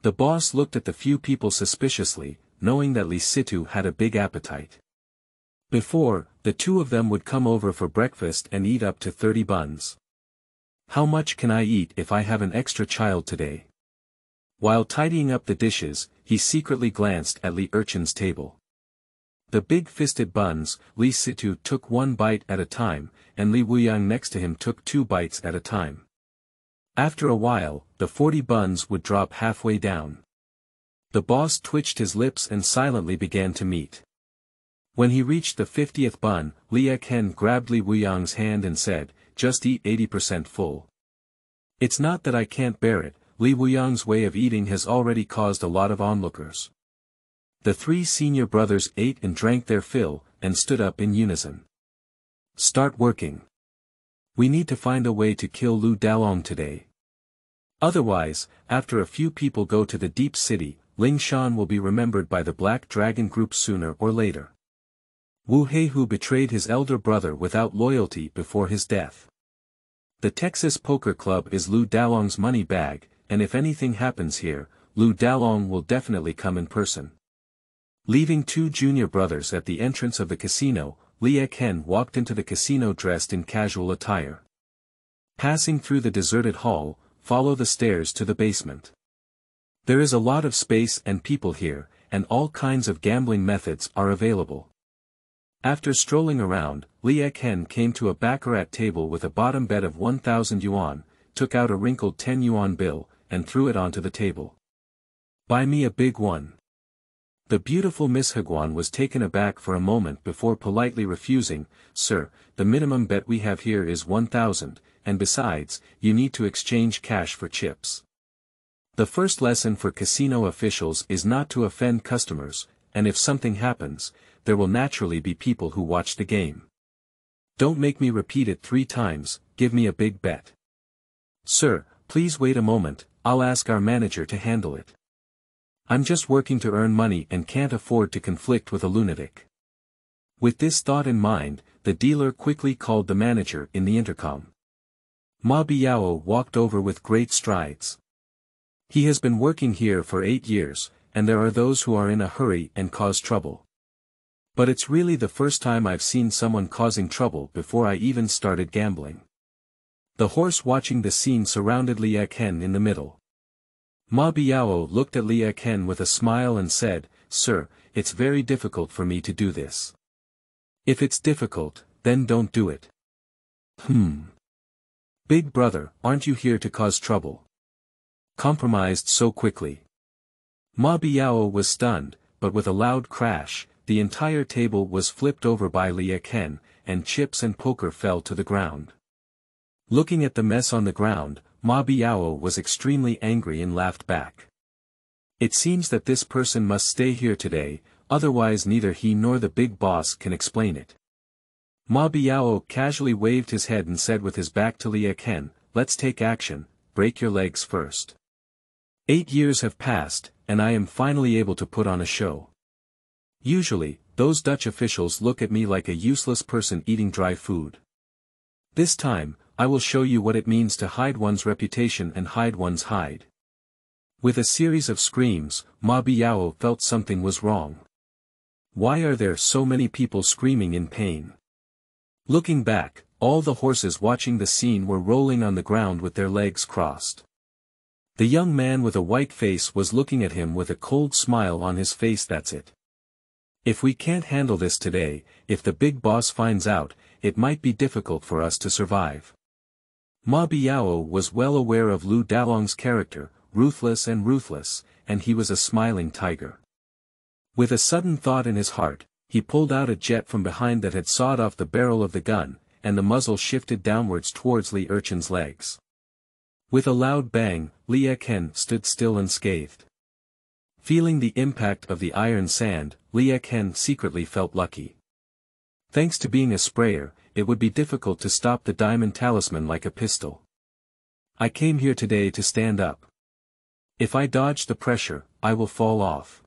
The boss looked at the few people suspiciously, knowing that Li Situ had a big appetite. Before, the two of them would come over for breakfast and eat up to 30 buns. How much can I eat if I have an extra child today? While tidying up the dishes, he secretly glanced at Li Erchen's table. The big-fisted buns, Li Situ took 1 bite at a time, and Li Wuyang next to him took 2 bites at a time. After a while, the 40 buns would drop halfway down. The boss twitched his lips and silently began to eat. When he reached the 50th bun, Li Erchen grabbed Li Wuyang's hand and said, "Just eat 80% full." It's not that I can't bear it, Li Wuyang's way of eating has already caused a lot of onlookers. The 3 senior brothers ate and drank their fill, and stood up in unison. Start working. We need to find a way to kill Lu Dalong today. Otherwise, after a few people go to the deep city, Ling Shan will be remembered by the Black Dragon group sooner or later. Wu Heihu betrayed his elder brother without loyalty before his death. The Texas Poker Club is Lu Dalong's money bag, and if anything happens here, Lu Dalong will definitely come in person. Leaving 2 junior brothers at the entrance of the casino, Li Erchen walked into the casino dressed in casual attire. Passing through the deserted hall, follow the stairs to the basement. There is a lot of space and people here, and all kinds of gambling methods are available. After strolling around, Li Erchen came to a baccarat table with a bottom bet of 1,000 yuan, took out a wrinkled 10 yuan bill, and threw it onto the table. "Buy me a big one." The beautiful Miss Higuan was taken aback for a moment before politely refusing, "Sir, the minimum bet we have here is 1,000, and besides, you need to exchange cash for chips." The first lesson for casino officials is not to offend customers, and if something happens, there will naturally be people who watch the game. Don't make me repeat it 3 times, give me a big bet. "Sir, please wait a moment, I'll ask our manager to handle it. I'm just working to earn money and can't afford to conflict with a lunatic." With this thought in mind, the dealer quickly called the manager in the intercom. Biao walked over with great strides. He has been working here for 8 years, and there are those who are in a hurry and cause trouble. But it's really the first time I've seen someone causing trouble before I even started gambling. The horse watching the scene surrounded Li Erchen in the middle. Biao looked at Li Erchen with a smile and said, "Sir, it's very difficult for me to do this." "If it's difficult, then don't do it." "Big brother, aren't you here to cause trouble? Compromised so quickly." Biao was stunned, but with a loud crash, the entire table was flipped over by Li Erchen, and chips and poker fell to the ground. Looking at the mess on the ground, Biao was extremely angry and laughed back. "It seems that this person must stay here today, otherwise neither he nor the big boss can explain it." Biao casually waved his head and said with his back to Li Erchen, "Let's take action, break your legs first." 8 years have passed, and I am finally able to put on a show. Usually, those Dutch officials look at me like a useless person eating dry food. This time, I will show you what it means to hide one's reputation and hide one's hide. With a series of screams, Biao felt something was wrong. Why are there so many people screaming in pain? Looking back, all the horses watching the scene were rolling on the ground with their legs crossed. The young man with a white face was looking at him with a cold smile on his face. "That's it. If we can't handle this today, if the big boss finds out, it might be difficult for us to survive." Biao was well aware of Lu Dalong's character, ruthless, and he was a smiling tiger. With a sudden thought in his heart, he pulled out a jet from behind that had sawed off the barrel of the gun, and the muzzle shifted downwards towards Li Erchen's legs. With a loud bang, Li Erchen stood still unscathed. Feeling the impact of the iron sand, Li Erchen secretly felt lucky. Thanks to being a sprayer, it would be difficult to stop the diamond talisman like a pistol. "I came here today to stand up. If I dodge the pressure, I will fall off.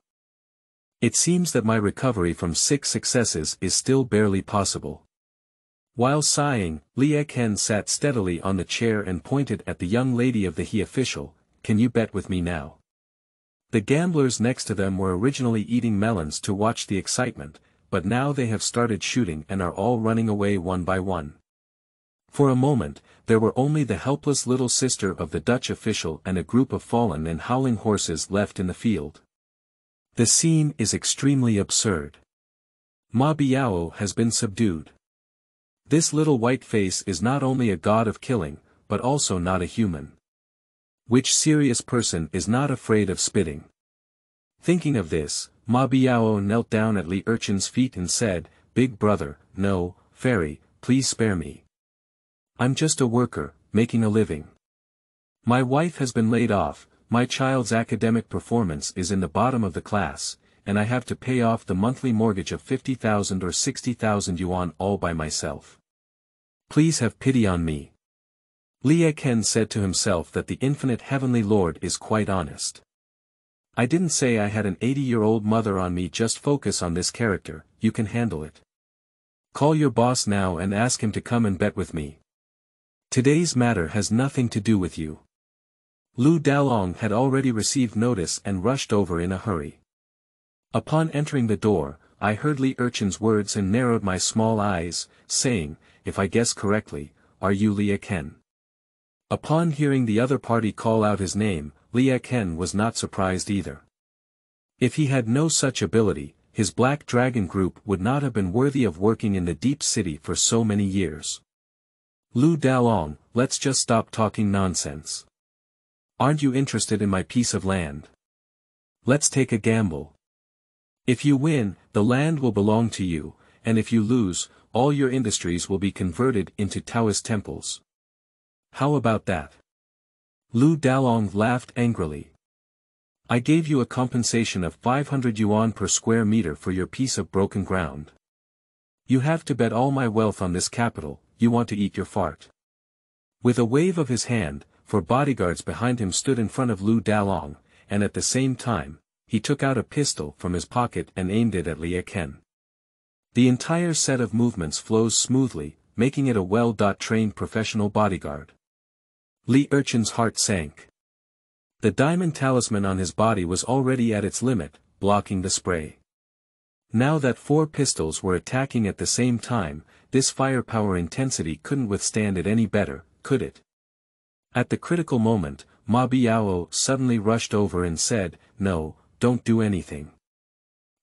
It seems that my recovery from 6 successes is still barely possible." While sighing, Li Erchen sat steadily on the chair and pointed at the young lady of the he official, "Can you bet with me now?" The gamblers next to them were originally eating melons to watch the excitement, but now they have started shooting and are all running away one by one. For a moment, there were only the helpless little sister of the Dutch official and a group of fallen and howling horses left in the field. The scene is extremely absurd. Biao has been subdued. This little white face is not only a god of killing, but also not a human. Which serious person is not afraid of spitting? Thinking of this, Biao knelt down at Li Erchen's feet and said, "Big brother, no, fairy, please spare me. I'm just a worker, making a living. My wife has been laid off, my child's academic performance is in the bottom of the class, and I have to pay off the monthly mortgage of 50,000 or 60,000 yuan all by myself. Please have pity on me." Li Erchen said to himself that the infinite heavenly Lord is quite honest. "I didn't say I had an 80-year-old mother on me. Just focus on this character, you can handle it. Call your boss now and ask him to come and bet with me. Today's matter has nothing to do with you." Lu Dalong had already received notice and rushed over in a hurry. Upon entering the door, I heard Li Erchen's words and narrowed my small eyes, saying, if I guess correctly, are you Li Erchen? Upon hearing the other party call out his name, Li Erchen was not surprised either. If he had no such ability, his Black Dragon group would not have been worthy of working in the Deep City for so many years. Lu Dalong, let's just stop talking nonsense. Aren't you interested in my piece of land? Let's take a gamble. If you win, the land will belong to you, and if you lose, all your industries will be converted into Taoist temples. How about that? Lu Dalong laughed angrily. I gave you a compensation of 500 yuan per square meter for your piece of broken ground. You have to bet all my wealth on this capital, you want to eat your fart. With a wave of his hand, four bodyguards behind him stood in front of Lu Dalong, and at the same time, he took out a pistol from his pocket and aimed it at Li Erchen. The entire set of movements flows smoothly, making it a well-trained professional bodyguard. Li Erchen's heart sank. The diamond talisman on his body was already at its limit, blocking the spray. Now that four pistols were attacking at the same time, this firepower intensity couldn't withstand it any better, could it? At the critical moment, Ma Biao suddenly rushed over and said, no, don't do anything.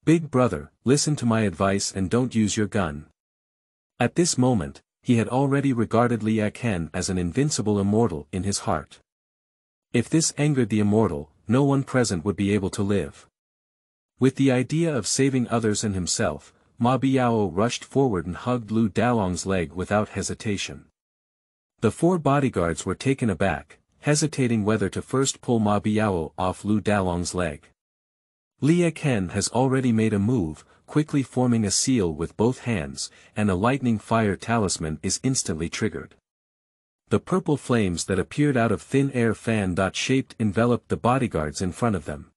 Big brother, listen to my advice and don't use your gun. At this moment, he had already regarded Li Erchen as an invincible immortal in his heart. If this angered the immortal, no one present would be able to live. With the idea of saving others and himself, Ma Biao rushed forward and hugged Lu Dalong's leg without hesitation. The four bodyguards were taken aback, hesitating whether to first pull Ma Biao off Lu Dalong's leg. Li Erchen has already made a move, quickly forming a seal with both hands, and a lightning fire talisman is instantly triggered. The purple flames that appeared out of thin air fan-shaped enveloped the bodyguards in front of them.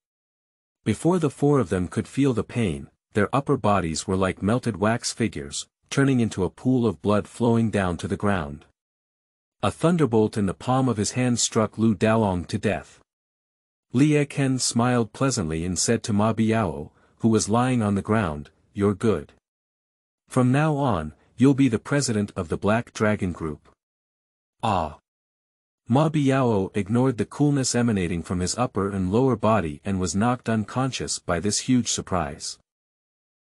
Before the four of them could feel the pain, their upper bodies were like melted wax figures, turning into a pool of blood flowing down to the ground. A thunderbolt in the palm of his hand struck Lu Dalong to death. Li Erchen smiled pleasantly and said to Ma Biao, who was lying on the ground, you're good. From now on, you'll be the president of the Black Dragon Group. Ah! Ma Biao ignored the coolness emanating from his upper and lower body and was knocked unconscious by this huge surprise.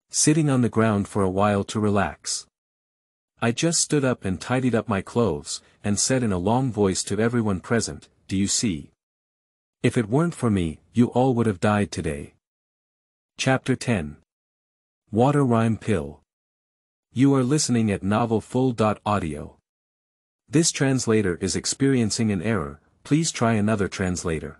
Sitting on the ground for a while to relax. I just stood up and tidied up my clothes, and said in a long voice to everyone present, do you see? If it weren't for me, you all would have died today. Chapter 10. Water Rhyme Pill. You are listening at novelfull.audio. This translator is experiencing an error, please try another translator.